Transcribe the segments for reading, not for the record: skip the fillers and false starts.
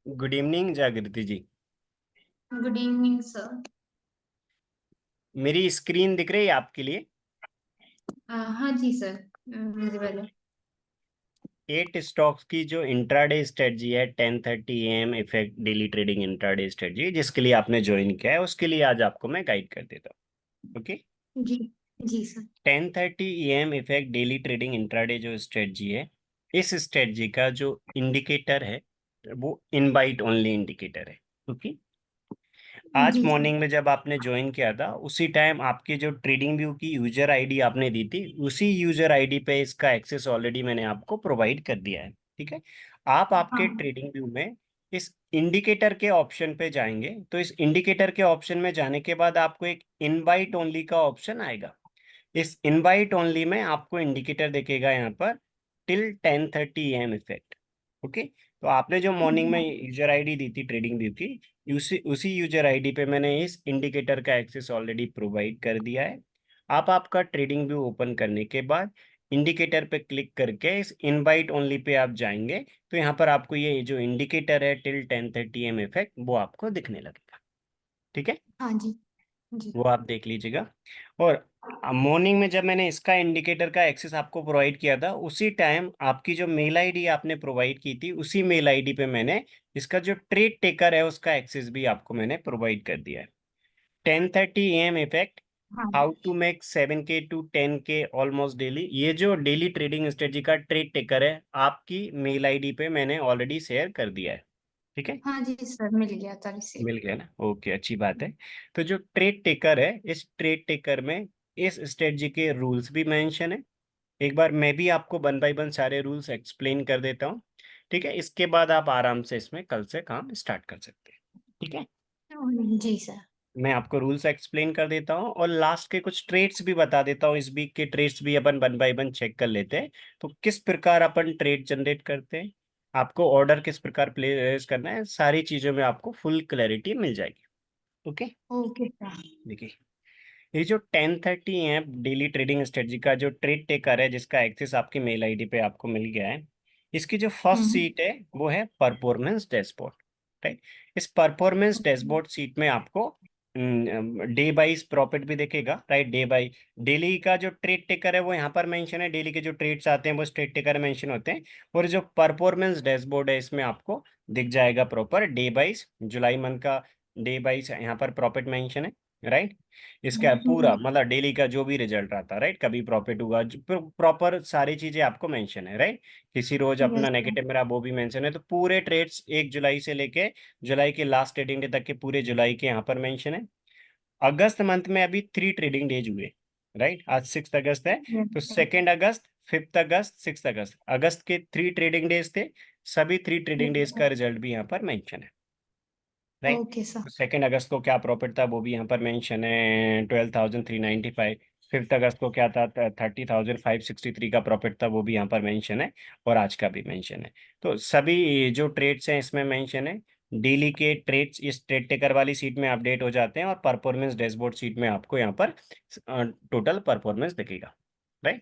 Good evening Jagriti ji. Good evening sir. मेरी screen दिख रही है आपके लिए? हाँ जी सर, विजिबल है। 8 स्टॉक्स की जो इंट्राडे स्ट्रेटजी है 10:30 AM effect daily trading intraday strategy जिसके लिए आपने ज्वाइन किया है उसके लिए आज आपको मैं गाइड कर देता हूँ। ओके। जी जी sir. 10:30 AM effect daily trading intraday जो स्ट्रेटजी है, इस स्ट्रेटजी का जो इंडिकेटर है वो इनबाइट ओनली इंडिकेटर है। ओके। आज जी सर। मॉर्निंग में जब आपने ज्वाइन किया था उसी टाइम आपकी जो ट्रेडिंग व्यू की यूजर आईडी आपने दी थी, उसी यूजर आईडी पे इसका एक्सेस ऑलरेडी मैंने आपको प्रोवाइड कर दिया है। ठीक है। आप आपके हाँ ट्रेडिंग व्यू में इस इंडिकेटर के ऑप्शन पे जाएंगे तो इस इंडिकेटर के ऑप्शन में जाने के बाद आपको एक इनवाइट ओनली का ऑप्शन आएगा। इस इनवाइट ओनली में आपको इंडिकेटर दिखेगा यहाँ पर टिल 10:30 AM इफेक्ट। ओके। तो आपने जो मॉर्निंग में यूजर आईडी दी थी ट्रेडिंग व्यू की, उसी उसी यूजर आईडी पे मैंने इस इंडिकेटर का एक्सेस ऑलरेडी प्रोवाइड कर दिया है। आप आपका ट्रेडिंग व्यू ओपन करने के बाद इंडिकेटर पे क्लिक करके इस इनवाइट ओनली पे आप जाएंगे तो यहाँ पर आपको ये जो इंडिकेटर है टिल 10:30 AM इफेक्ट वो आपको दिखने लगेगा। ठीक है। हाँ जी जी। वो आप देख लीजिएगा। और मॉर्निंग में जब मैंने इसका इंडिकेटर का एक्सेस आपको प्रोवाइड किया था उसी टाइम आपकी जो मेल आईडी आपने प्रोवाइड की थी उसी मेल आईडी पे मैंने इसका जो ट्रेड टेकर है उसका एक्सेस भी आपको मैंने प्रोवाइड कर दिया है। 10:30 AM इफेक्ट, हाँ how to make 7K to 10K almost daily, ये जो डेली ट्रेडिंग स्ट्रेटजी का ट्रेड टेकर है आपकी मेल आईडी पे मैंने ऑलरेडी शेयर कर दिया है। ठीक है। हाँ जी सर, मिल गया था रिसीव। मिल गया ना? ओके, अच्छी बात है। तो जो ट्रेड टेकर है इस ट्रेड टेकर में इस स्ट्रेटजी के रूल्स भी मेंशन है। एक बार मैं भी आपको वन बाय वन सारे रूल्स एक्सप्लेन कर देता हूँ। ठीक है। इसके बाद आप आराम से इसमें कल से काम स्टार्ट कर सकते हैं। ठीक है। जी सर। मैं आपको रूल्स एक्सप्लेन कर देता हूँ और लास्ट के कुछ ट्रेड्स भी बता देता हूँ। इस वीक के ट्रेड्स भी अपन वन बाय वन चेक कर लेते हैं। तो किस प्रकार अपन ट्रेड जनरेट करते हैं, आपको ऑर्डर किस प्रकार प्लेस करना है, सारी चीजों में आपको फुल क्लैरिटी मिल जाएगी। ओके। Okay sir. देखिए, ये जो 10:30 AM डेली ट्रेडिंग स्ट्रेटजी का जो ट्रेड टेकर है जिसका एक्सेस आपकी मेल आईडी पे आपको मिल गया है, इसकी जो फर्स्ट हम्म। सीट है वो है परफॉर्मेंस डैशबोर्ड। राइट। इस परफॉर्मेंस डैशबोर्ड सीट में आपको डे वाइज प्रॉफिट भी दिखेगा। राइट। डे बाई डेली का जो ट्रेड टेकर है वो यहाँ पर मेंशन है, डेली के जो ट्रेड्स आते हैं वो ट्रेड टेकर मेंशन होते हैं। और जो परफॉर्मेंस डैशबोर्ड है इसमें आपको दिख जाएगा प्रॉपर डे वाइज, जुलाई मंथ का डे वाइज यहाँ पर प्रॉफिट मेंशन है। राइट। इसका पूरा मतलब डेली का जो भी रिजल्ट आता है, राइट, कभी प्रॉफिट हुआ, प्रॉपर सारी चीजें आपको मेंशन है। राइट। किसी रोज यस अपना सर। नेगेटिव मेरा वो भी मेंशन है। तो पूरे ट्रेड्स 1 जुलाई से लेके जुलाई के लास्ट ट्रेडिंग डे तक के पूरे जुलाई के यहाँ पर मेंशन है। अगस्त मंथ में अभी 3 ट्रेडिंग डेज हुए। राइट। आज 6 अगस्त है। यस तो सर। 2 अगस्त, 5 अगस्त, 6 अगस्त, अगस्त के 3 ट्रेडिंग डेज थे। सभी 3 ट्रेडिंग डेज का रिजल्ट भी यहाँ पर मेंशन है। राइट। Okay sir. 2 अगस्त को क्या प्रॉफिट था वो भी यहाँ पर मेंशन है, 12,395। 5 अगस्त को क्या था, 30,563 का प्रॉफिट था, वो भी यहाँ पर मेंशन है। और आज का भी मेंशन है। तो सभी जो ट्रेड्स हैं इसमें मेंशन है। डेली के ट्रेड्स इस ट्रेड टेकर वाली सीट में अपडेट हो जाते हैं और परफॉर्मेंस डैशबोर्ड सीट में आपको यहाँ पर टोटल परफॉर्मेंस दिखेगा। राइट।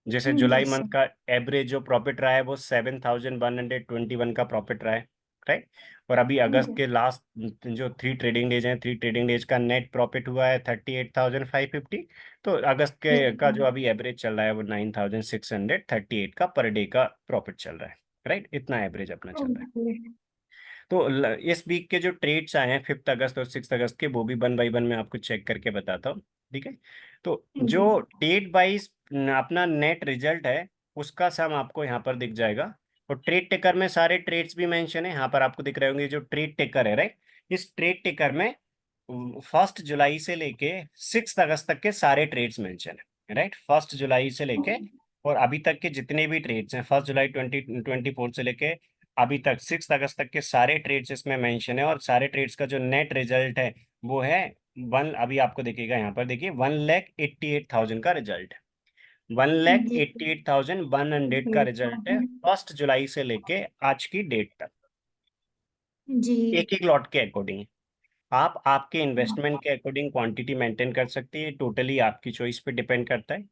जैसे जुलाई यस मंथ सर। का एवरेज जो प्रॉफिट रहा है वो 7,121 का प्रॉफिट रहा है। राइट। और अभी अगस्त के लास्ट जो 3 ट्रेडिंग डेज हैं, 3 ट्रेडिंग डेज का नेट प्रॉफिट हुआ है 38,550। तो अगस्त यस के का सर। जो अभी एवरेज चल रहा है वो 9,638 का पर डे का प्रॉफिट चल रहा है। राइट। इतना एवरेज अपना चल रहा है। ओके। तो इस वीक के जो ट्रेड्स आए हैं 5 अगस्त और 6 अगस्त के, वो भी वन बाई वन मैं आपको चेक करके बताता हूँ। ठीक है। तो जी। जो डेट वाइज अपना नेट रिजल्ट है उसका सम आपको यहाँ पर दिख जाएगा। और ट्रेड टेकर में सारे ट्रेड्स भी मेंशन है, यहाँ पर आपको दिख रहे होंगे जो ट्रेड टेकर है। राइट। इस ट्रेड टेकर में 1 जुलाई से लेके 6 अगस्त तक के सारे ट्रेड्स मेंशन है। राइट। 1 जुलाई से लेके और अभी तक के जितने भी ट्रेड्स हैं, 1 जुलाई 2024 से लेके अभी तक 6 अगस्त तक के सारे ट्रेड्स इसमें मेंशन है। और सारे ट्रेड्स का जो नेट रिजल्ट है वो है वन, अभी आपको दिखेगा यहाँ पर, देखिए 1,88,000 का रिजल्ट है। वन लैख जी। Eighty eight thousand one hundred का रिजल्ट है 1 जुलाई से लेके आज की डेट तक, जी। एक एक लॉट के अकॉर्डिंग। आप आपके इन्वेस्टमेंट के अकॉर्डिंग क्वांटिटी मेंटेन कर सकते हैं, टोटली आपकी चॉइस पे डिपेंड करता है।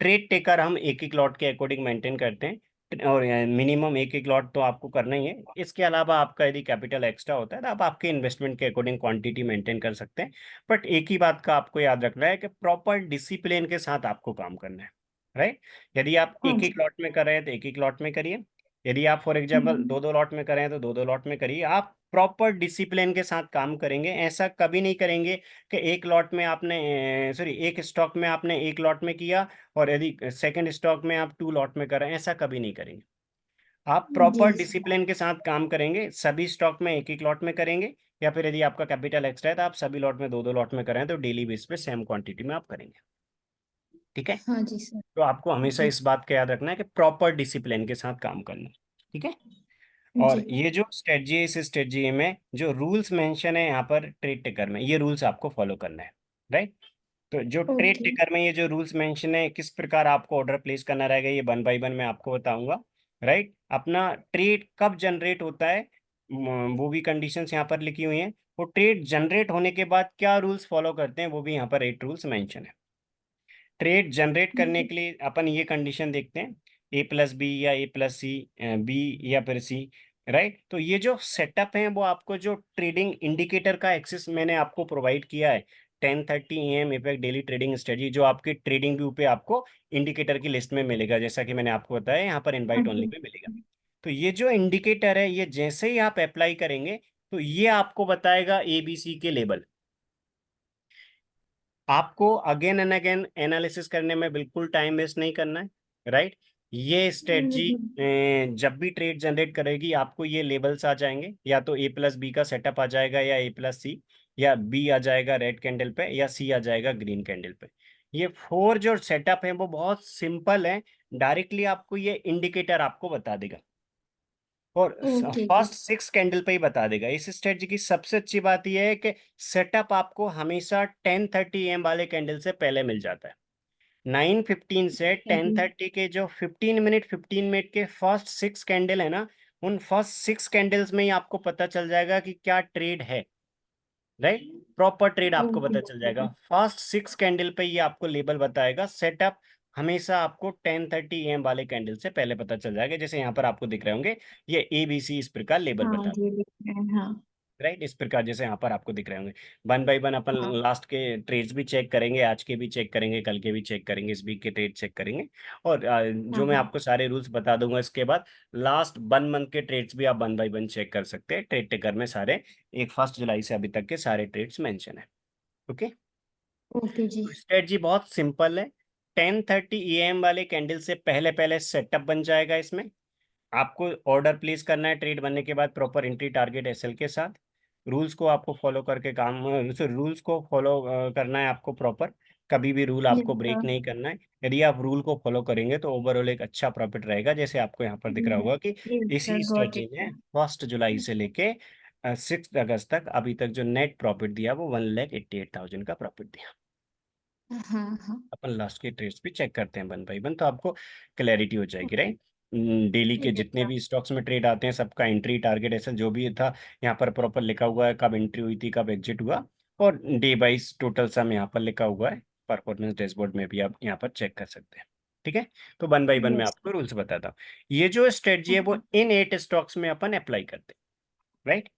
ट्रेड टेकर हम एक एक लॉट के अकॉर्डिंग मेंटेन करते हैं। और मिनिमम एक एक लॉट तो आपको करना ही है। इसके अलावा आपका यदि कैपिटल एक्स्ट्रा होता है तो आप आपके इन्वेस्टमेंट के अकॉर्डिंग क्वांटिटी मेंटेन कर सकते हैं। बट एक ही बात का आपको याद रखना है कि प्रॉपर डिसिप्लिन के साथ आपको काम करना है, राइट। यदि आप हाँ एक जी। एक लॉट में कर रहे हैं तो एक एक लॉट में करिए। यदि आप फॉर एग्जाम्पल दो दो लॉट में कर रहे हैं तो दो दो लॉट में करिए। आप प्रॉपर डिसिप्लिन के साथ काम करेंगे, ऐसा कभी नहीं करेंगे कि एक लॉट में आपने सॉरी एक स्टॉक में आपने एक लॉट में किया और यदि सेकंड स्टॉक में आप टू लॉट में कर रहे हैं, ऐसा कभी नहीं करेंगे। आप जी प्रॉपर सर। डिसिप्लिन के साथ काम करेंगे, सभी स्टॉक में एक एक लॉट में करेंगे, या फिर यदि आपका कैपिटल एक्स्ट्रा है तो आप सभी लॉट में दो दो लॉट में करें तो डेली बेस पे सेम क्वांटिटी में आप करेंगे, ठीक है। हाँ जी सर। तो आपको हमेशा जी। इस बात का याद रखना है कि प्रॉपर डिसिप्लिन के साथ काम करना है, ठीक है। जी। और ये जो स्ट्रेटजी है, इस स्ट्रेटजी में जो रूल्स मेंशन है यहाँ पर ट्रेड टिकर में, ये रूल्स आपको फॉलो करना है, राइट। तो जो ट्रेड ओके। टिकर में ये जो रूल्स मेंशन है, किस प्रकार आपको ऑर्डर प्लेस करना रहेगा, ये वन बाय वन मैं आपको बताऊंगा, राइट। अपना ट्रेड कब जनरेट होता है, वो भी कंडीशंस यहाँ पर लिखी हुई हैं। वो ट्रेड जनरेट होने के बाद क्या रूल्स फॉलो करते हैं, वो भी यहाँ पर 8 रूल्स मेंशन है। ट्रेड जनरेट करने के लिए अपन ये कंडीशन देखते हैं, A+B या A+C, बी या फिर सी, राइट। तो ये जो सेटअप है वो आपको जो ट्रेडिंग इंडिकेटर का एक्सेस मैंने आपको प्रोवाइड किया है, 10:30 AM effect daily trading strategy, जो आपके ट्रेडिंग व्यू पे आपको इंडिकेटर की लिस्ट में मिलेगा, जैसा कि मैंने आपको बताया यहाँ पर हाँ इनवाइट ओनली जी। पे मिलेगा। तो ये जो इंडिकेटर है, ये जैसे ही आप अप्लाई करेंगे तो ये आपको बताएगा ABC के लेवल। आपको अगेन एंड अगेन एनालिसिस करने में बिल्कुल टाइम वेस्ट नहीं करना है, राइट। ये स्ट्रेटजी जब भी ट्रेड जनरेट करेगी आपको ये लेवल्स आ जाएंगे, या तो A+B का सेटअप आ जाएगा, या A+C, या B आ जाएगा रेड कैंडल पे, या C आ जाएगा ग्रीन कैंडल पे। ये 4 जो सेटअप है वो बहुत सिंपल है, डायरेक्टली आपको ये इंडिकेटर आपको बता देगा और ओके जी। फर्स्ट 6 कैंडल पे ही बता देगा। इस स्ट्रेटजी की सबसे अच्छी बात यह है कि सेटअप आपको हमेशा 10:30 AM वाले कैंडल से पहले मिल जाता है। 9:15 से हाँ जी। 10:30 के जो 15 मिनट के फर्स्ट 6 कैंडल है ना, उन फर्स्ट 6 कैंडल्स में ही आपको पता चल जाएगा कि क्या ट्रेड है, राइट। प्रॉपर ट्रेड आपको ओके। पता चल जाएगा, फर्स्ट 6 कैंडल पे ये आपको लेबल बताएगा। सेटअप हमेशा आपको 10:30 AM वाले कैंडल से पहले पता चल जाएगा, जैसे यहाँ पर आपको दिख रहे होंगे ये ABC इस प्रकार लेबल हाँ बता, जी दिख रहे हैं, हाँ। राइट। इस प्रकार जैसे यहाँ पर आपको दिख रहे होंगे। वन बाय वन अपन हाँ। लास्ट के ट्रेड्स भी चेक करेंगे, आज के भी चेक करेंगे, कल के भी चेक करेंगे, इस वीक के ट्रेड चेक करेंगे। और हाँ। जो मैं हाँ। आपको सारे रूल्स बता दूंगा इसके बाद, लास्ट 1 मंथ के ट्रेड्स भी आप वन बाय वन चेक कर सकते हैं। ट्रेड टेकर में सारे एक 1 जुलाई से अभी तक के सारे ट्रेड्स मेंशन है, ओके। ओके जी। स्ट्रेटजी बहुत सिंपल है। 10:30 AM वाले कैंडल से पहले पहले सेटअप बन जाएगा इसमें। आपको ऑर्डर प्लेस करना है ट्रेड बनने के बाद प्रॉपर एंट्री टारगेट SL के साथ। रूल्स को आपको फॉलो करके काम, रूल्स को फॉलो करना है आपको प्रॉपर। कभी भी रूल यस आपको ब्रेक सर। नहीं करना है। यदि आप रूल को फॉलो करेंगे तो ओवरऑल एक अच्छा प्रॉफिट रहेगा, जैसे आपको यहाँ पर दिख रहा होगा कि यस सर, इसी गॉट इट स्ट्रेटजी ने सर। 1 जुलाई से लेके 6 अगस्त तक अभी तक जो नेट प्रॉफिट दिया वो 1,88,000 का प्रॉफिट दिया। हाँ हाँ। अपन लास्ट के ट्रेड्स भी चेक करते हैं वन बाई वन, तो आपको क्लैरिटी हो जाएगी, राइट। डेली के यस जितने सर। भी स्टॉक्स में ट्रेड आते हैं सबका एंट्री टारगेट ऐसा जो भी था यहाँ पर प्रॉपर लिखा हुआ है, कब एंट्री हुई थी कब एग्जिट हुआ, और डे वाइज टोटल सम यहाँ पर लिखा हुआ है। परफॉर्मेंस डैशबोर्ड में भी आप यहाँ पर चेक कर सकते हैं, ठीक है। तो वन बाई वन में यस। आपको रूल्स बताता हूँ। ये जो स्ट्रेटजी है वो इन 8 स्टॉक्स में अपन अप्लाई करते हैं, राइट।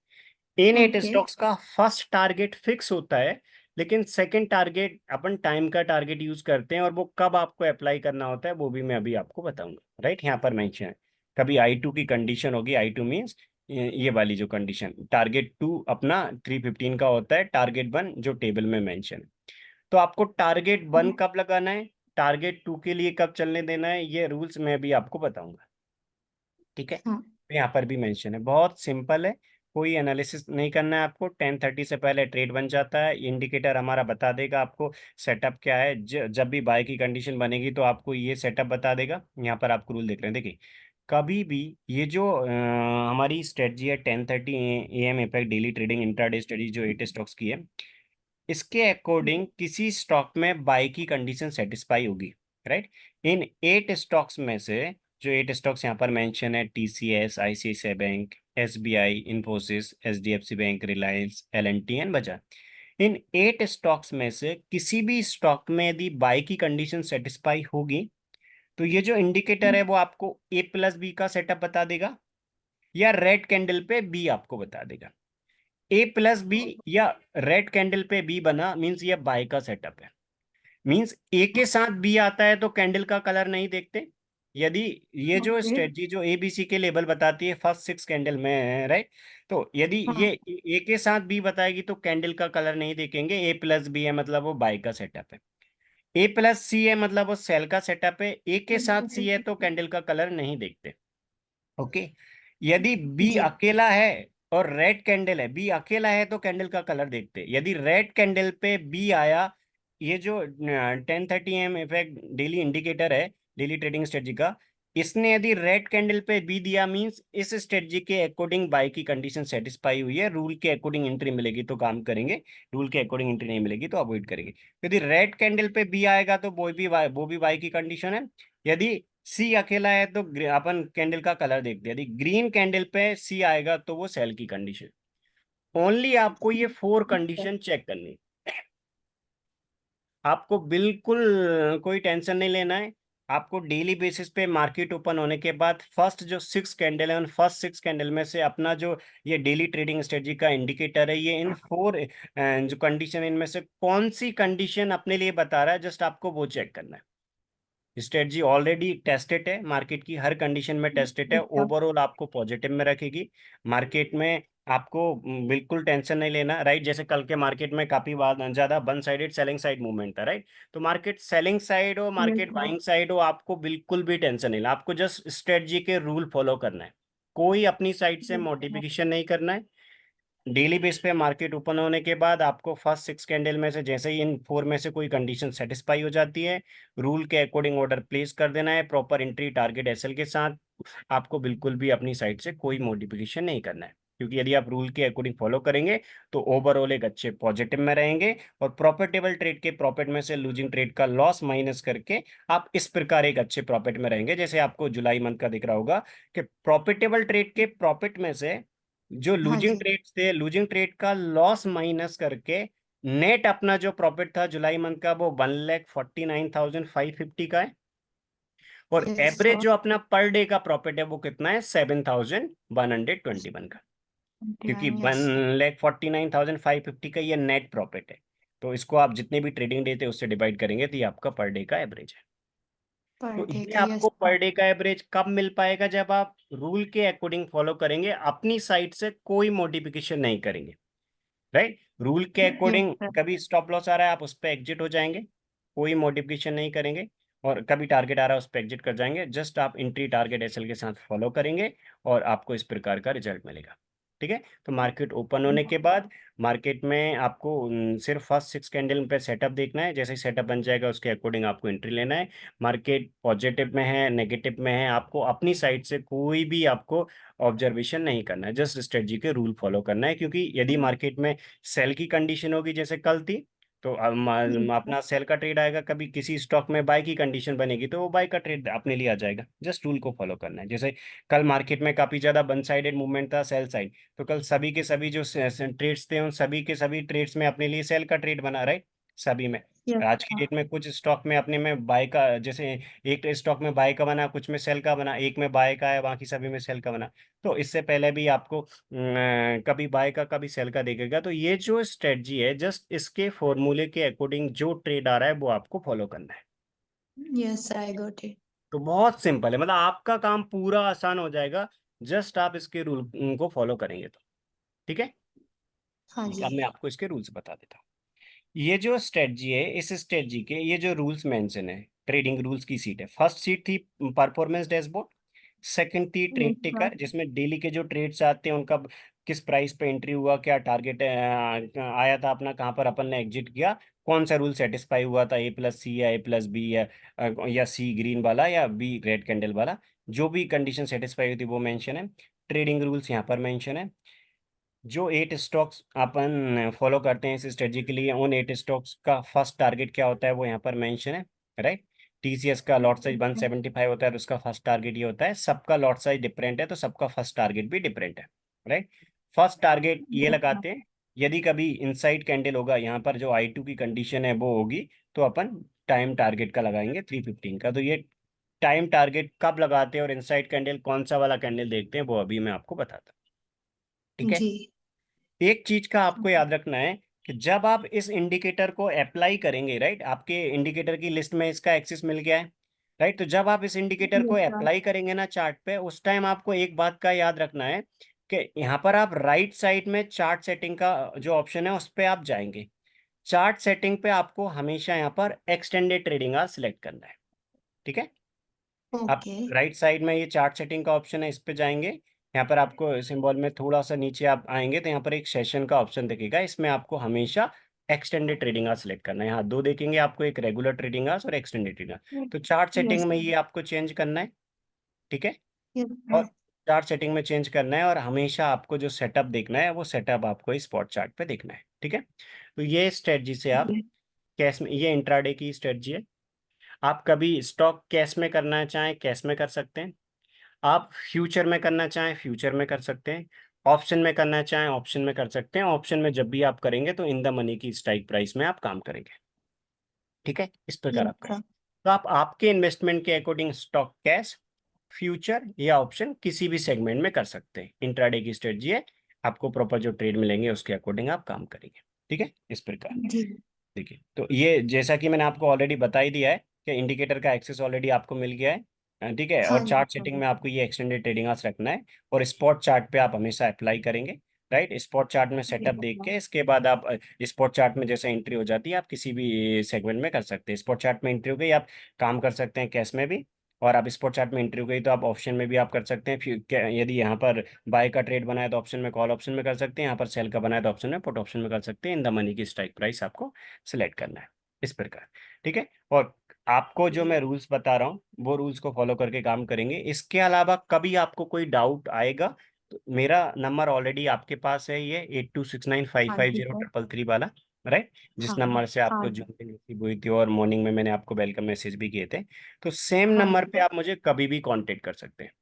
इन 8 ओके। स्टॉक्स का फर्स्ट टारगेट फिक्स होता है, लेकिन सेकंड टारगेट अपन टाइम का टारगेट यूज करते हैं, और वो कब आपको अप्लाई करना होता है वो भी मैं अभी आपको बताऊंगा, राइट। यहाँ पर मेंशन है कभी I2 की कंडीशन होगी, I2 मीन्स ये वाली जो कंडीशन, टारगेट 2 अपना 315 का होता है, टारगेट 1 जो टेबल में मेंशन है। तो आपको टारगेट 1 कब लगाना है, टारगेट 2 के लिए कब चलने देना है, ये रूल्स मैं भी आपको बताऊंगा, ठीक है। हाँ। तो यहाँ पर भी मेंशन है, बहुत सिंपल है। कोई एनालिसिस नहीं करना है आपको, 10:30 से पहले ट्रेड बन जाता है, इंडिकेटर हमारा बता देगा आपको सेटअप क्या है। जब भी बाय की कंडीशन बनेगी तो आपको ये सेटअप बता देगा। यहाँ पर आपको रूल देख रहे हैं, देखिए कभी भी ये जो हमारी स्ट्रेटजी है 10:30 AM effect daily trading intraday study जो 8 स्टॉक्स की है, इसके अकॉर्डिंग किसी स्टॉक में बाय की कंडीशन सेटिस्फाई होगी, राइट। इन 8 स्टॉक्स में से जो 8 स्टॉक्स यहाँ पर मेंशन है, TCS, ICICI bank, SBI, Infosys, HDFC bank, Reliance, L&T and Bajaj, in 8 stocks में से किसी भी स्टॉक में यदि बाय की कंडीशन सेटिस्फाई होगी तो ये जो इंडिकेटर है वो आपको ए प्लस बी का सेटअप बता देगा, या रेड कैंडल पे बी आपको बता देगा। ए प्लस बी या रेड कैंडल पे बी बना मीन्स ये बाय का सेटअप है। मीन्स ए के साथ बी आता है तो कैंडल का कलर नहीं देखते। यदि ये जो ओके। स्ट्रेटजी जो ए बी सी के लेबल बताती है फर्स्ट 6 कैंडल में, राइट, तो यदि ये हाँ। ए के साथ बी बताएगी तो कैंडल का कलर नहीं देखेंगे। ए प्लस बी है मतलब वो बाय का सेटअप है। ए प्लस सी है मतलब वो सेल का सेटअप है। ए के साथ सी है तो कैंडल का कलर नहीं देखते। ओके। यदि बी जी। अकेला है और रेड कैंडल है, बी अकेला है तो कैंडल का कलर देखते। यदि रेड कैंडल पे बी आया, ये जो 10:30 AM इफेक्ट डेली इंडिकेटर है डेली ट्रेडिंग स्ट्रेटजी का, इसने यदि रेड कैंडल पे बी दिया मींस इस स्ट्रेटजी के अकॉर्डिंग बाय की कंडीशन सेटिस्फाई हुई है, रूल के अकॉर्डिंग एंट्री मिलेगी तो काम करेंगे, रूल के अकॉर्डिंग एंट्री नहीं मिलेगी तो अवॉइड करेंगे। यदि रेड कैंडल पे बी आएगा तो वो भी बाय की कंडीशन है। यदि सी अकेला है तो अपन कैंडल का कलर देखते हैं। यदि ग्रीन कैंडल पे सी आएगा तो वो सेल की कंडीशन। ओनली आपको ये 4 कंडीशन चेक करनी है। आपको बिल्कुल कोई टेंशन नहीं लेना है। आपको डेली बेसिस पे मार्केट ओपन होने के बाद फर्स्ट जो 6 कैंडल है उन फर्स्ट 6 कैंडल में से अपना जो ये डेली ट्रेडिंग स्ट्रेटजी का इंडिकेटर है, ये इन 4 जो कंडीशन इनमें से कौन सी कंडीशन अपने लिए बता रहा है, जस्ट आपको वो चेक करना है। स्ट्रेटजी ऑलरेडी टेस्टेड है, मार्केट की हर कंडीशन में टेस्टेड है, अच्छा। ओवरऑल आपको पॉजिटिव में रखेगी। मार्केट में आपको बिल्कुल टेंशन नहीं लेना, राइट। जैसे कल के मार्केट में काफी बार ज्यादा one sided selling side movement था, राइट। तो मार्केट सेलिंग साइड हो yes market sir. Buying side हो, आपको बिल्कुल भी टेंशन नहीं लेना। आपको जस्ट स्ट्रेटजी के रूल फॉलो करना है, कोई अपनी साइड से मॉडिफिकेशन नहीं करना है। डेली बेस पे मार्केट ओपन होने के बाद आपको फर्स्ट 6 कैंडल में से जैसे ही इन 4 में से कोई कंडीशन सेटिस्फाई हो जाती है, रूल के अकॉर्डिंग ऑर्डर प्लेस कर देना है प्रॉपर एंट्री टारगेट एसएल के साथ। आपको बिल्कुल भी अपनी साइड से कोई मॉडिफिकेशन नहीं करना है, क्योंकि यदि आप रूल के अकॉर्डिंग फॉलो करेंगे तो ओवरऑल एक अच्छे पॉजिटिव में रहेंगे। और प्रॉफिटेबल ट्रेड के प्रॉफिट में से लूजिंग ट्रेड का लॉस माइनस करके आप इस प्रकार एक अच्छे प्रॉफिट में रहेंगे। जैसे आपको जुलाई मंथ का दिख रहा होगा कि प्रॉफिटेबल ट्रेड के प्रॉफिट में से जो हाँ लूजिंग जी। ट्रेड थे, लूजिंग ट्रेड का लॉस माइनस करके नेट अपना जो प्रॉफिट था जुलाई मंथ का वो 1,49,550 का है। और यस एवरेज सर। जो अपना पर डे का प्रॉफिट है वो कितना है, 7,121 का। क्योंकि 1,49,550 का ये नेट प्रॉफिट है। तो इसको आप जितने भी ट्रेडिंग डे थे उससे डिवाइड करेंगे तो ये आपका पर डे का एवरेज है। पर तो डे ये का, आपको यस पर सर। डे का एवरेज कब मिल पाएगा, जब आप रूल के अकॉर्डिंग फॉलो करेंगे, अपनी साइड से कोई मॉडिफिकेशन नहीं करेंगे, राइट। रूल के यस अकॉर्डिंग सर। कभी स्टॉप लॉस आ रहा है आप उस पर एग्जिट हो जाएंगे, कोई मॉडिफिकेशन नहीं करेंगे। और कभी टारगेट आ रहा है उस पर एग्जिट कर जाएंगे, जस्ट आप एंट्री टारगेट एसएल के साथ फॉलो करेंगे और आपको इस प्रकार का रिजल्ट मिलेगा। ठीक है। तो मार्केट ओपन होने के बाद मार्केट में आपको सिर्फ फर्स्ट 6 कैंडल पे सेटअप देखना है। जैसे ही सेटअप बन जाएगा उसके अकॉर्डिंग आपको एंट्री लेना है। मार्केट पॉजिटिव में है नेगेटिव में है, आपको अपनी साइड से कोई भी आपको ऑब्जर्वेशन नहीं करना है, जस्ट स्ट्रेटजी के रूल फॉलो करना है। क्योंकि यदि मार्केट में सेल की कंडीशन होगी जैसे कल थी, तो अपना सेल का ट्रेड आएगा। कभी किसी स्टॉक में बाय की कंडीशन बनेगी तो वो बाय का ट्रेड अपने लिए आ जाएगा। जस्ट रूल को फॉलो करना है। जैसे कल मार्केट में काफी ज्यादा वन साइडेड मूवमेंट था सेल साइड, तो कल सभी के सभी जो ट्रेड्स थे उन सभी के सभी ट्रेड्स में अपने लिए सेल का ट्रेड बना, राइट, सभी में। यस आज की सर। डेट में कुछ स्टॉक में अपने में बाय का, जैसे एक स्टॉक में बाय का बना, कुछ में सेल का बना, एक में बाय का है बाकी सभी में सेल का बना। तो इससे पहले भी आपको कभी बाय का कभी सेल का देखेगा। तो ये जो स्ट्रेटजी है जस्ट इसके फॉर्मूले के अकॉर्डिंग जो ट्रेड आ रहा है वो आपको फॉलो करना है। Yes sir, I got it. तो बहुत सिंपल है, मतलब आपका काम पूरा आसान हो जाएगा, जस्ट आप इसके रूल को फॉलो करेंगे तो। ठीक है। हाँ ठीक है, जी। अब मैं आपको इसके रूल्स बता देता हूँ। ये जो स्ट्रेटजी है इस स्ट्रेटजी के ये जो रूल्स मेंशन है, ट्रेडिंग रूल्स की सीट है। फर्स्ट सीट थी परफॉर्मेंस डैशबोर्ड, सेकंड थी यस ट्रेड सर। टेकर जिसमें डेली के जो ट्रेड्स आते हैं उनका किस प्राइस पे एंट्री हुआ, क्या टारगेट आया था अपना, कहाँ पर अपन ने एग्जिट किया, कौन सा रूल सेटिस्फाई हुआ था, ए प्लस सी या ए प्लस बी या सी ग्रीन वाला या बी रेड कैंडल वाला, जो भी कंडीशन सेटिस्फाई हुई थी वो मेंशन है। ट्रेडिंग रूल्स यहाँ पर मेंशन है। जो 8 स्टॉक्स अपन फॉलो करते हैं इस स्ट्रेटजी के लिए, उन 8 स्टॉक्स का फर्स्ट टारगेट क्या होता है वो यहाँ पर मेंशन है, राइट। टीसीएस का लॉट साइज 175 होता है तो उसका फर्स्ट टारगेट ये होता है। सबका लॉट साइज डिफरेंट है तो सबका फर्स्ट टारगेट भी डिफरेंट है, राइट। फर्स्ट टारगेट ये यस सर। लगाते हैं, यदि कभी इनसाइड कैंडल होगा यहाँ पर जो I2 की कंडीशन है वो होगी तो अपन टाइम टारगेट का लगाएंगे 315 का। तो ये टाइम टारगेट कब लगाते हैं और इनसाइड कैंडल कौन सा वाला कैंडल देखते हैं वो अभी मैं आपको बताता हूँ। ठीक है। जी। एक चीज का आपको याद रखना है कि जब आप इस इंडिकेटर को अप्लाई करेंगे, राइट, आपके इंडिकेटर की लिस्ट में इसका एक्सेस मिल गया है, राइट, तो जब आप इस इंडिकेटर को यस सर। अप्लाई करेंगे ना चार्ट पे, उस टाइम आपको एक बात का याद रखना है कि यहाँ पर आप राइट साइड में चार्ट सेटिंग का जो ऑप्शन है उस पर आप जाएंगे। चार्ट सेटिंग पे आपको हमेशा यहाँ पर एक्सटेंडेड ट्रेडिंग आवर सिलेक्ट करना है। ठीक है। आप ओके। राइट साइड में ये चार्ट सेटिंग का ऑप्शन है, इस पे जाएंगे। यहाँ पर आपको सिंबल में थोड़ा सा नीचे आप आएंगे तो यहाँ पर एक सेशन का ऑप्शन दिखेगा, इसमें आपको हमेशा एक्सटेंडेड ट्रेडिंग आवर्स सिलेक्ट करना है। यहाँ दो देखेंगे आपको, एक रेगुलर ट्रेडिंग आवर्स और एक्सटेंडेड ट्रेडिंग आवर्स, तो चार्ट सेटिंग यस में सर। ये आपको चेंज करना है। ठीक है। यस और सर। चार्ट सेटिंग में चेंज करना है और हमेशा आपको जो सेटअप देखना है वो सेटअप आपको स्पॉट चार्ट पे देखना है। ठीक है। तो ये स्ट्रेटजी से आप कैश में, ये इंट्राडे की स्ट्रेटजी है। आप कभी स्टॉक कैश में करना चाहें कैश में कर सकते हैं, आप फ्यूचर में करना चाहें फ्यूचर में कर सकते हैं, ऑप्शन में करना चाहें ऑप्शन में कर सकते हैं। ऑप्शन में जब भी आप करेंगे तो इन द मनी की स्ट्राइक प्राइस में आप काम करेंगे। ठीक है, इस प्रकार यस आप करें। सर। तो आप आपके इन्वेस्टमेंट के अकॉर्डिंग स्टॉक कैश फ्यूचर या ऑप्शन किसी भी सेगमेंट में कर सकते हैं। इंट्राडे की स्ट्रेटजी है, आपको प्रॉपर जो ट्रेड मिलेंगे उसके अकॉर्डिंग आप काम करेंगे। ठीक है, इस प्रकार। जी। देखिए, तो ये जैसा कि मैंने आपको ऑलरेडी बता ही दिया है कि इंडिकेटर का एक्सेस ऑलरेडी आपको मिल गया है। ठीक है, हाँ और जी चार्ट सर। सेटिंग में आपको ये एक्सटेंडेड ट्रेडिंग आवर्स रखना है और स्पॉट चार्ट पे आप हमेशा अप्लाई करेंगे। राइट, स्पॉट चार्ट में सेटअप यस देख सर। के इसके बाद आप स्पॉट चार्ट में जैसे एंट्री हो जाती है आप किसी भी सेगमेंट में कर सकते हैं। स्पॉट चार्ट में एंट्री हो गई, आप काम कर सकते हैं कैश में भी, और आप स्पॉट चार्ट में एंट्री हो गई तो आप ऑप्शन में भी आप कर सकते हैं। यदि यहाँ पर बाय का ट्रेड बनाए तो ऑप्शन में, कॉल ऑप्शन में कर सकते हैं, यहाँ पर सेल का बनाए तो ऑप्शन में, पुट ऑप्शन में कर सकते हैं। इन द मनी की स्ट्राइक प्राइस आपको सिलेक्ट करना है, इस प्रकार। ठीक है। और आपको जो मैं रूल्स बता रहा हूँ वो रूल्स को फॉलो करके काम करेंगे। इसके अलावा कभी आपको कोई डाउट आएगा तो मेरा नंबर ऑलरेडी आपके पास है, ये 8269 हाँ जी 550 सर। 333 वाला, राइट, जिस हाँ। नंबर से हाँ। आपको जूम पे रिसीव हुई थी और मॉर्निंग में मैंने आपको वेलकम मैसेज भी किए थे। तो सेम हाँ नंबर जी। पे आप मुझे कभी भी कांटेक्ट कर सकते हैं।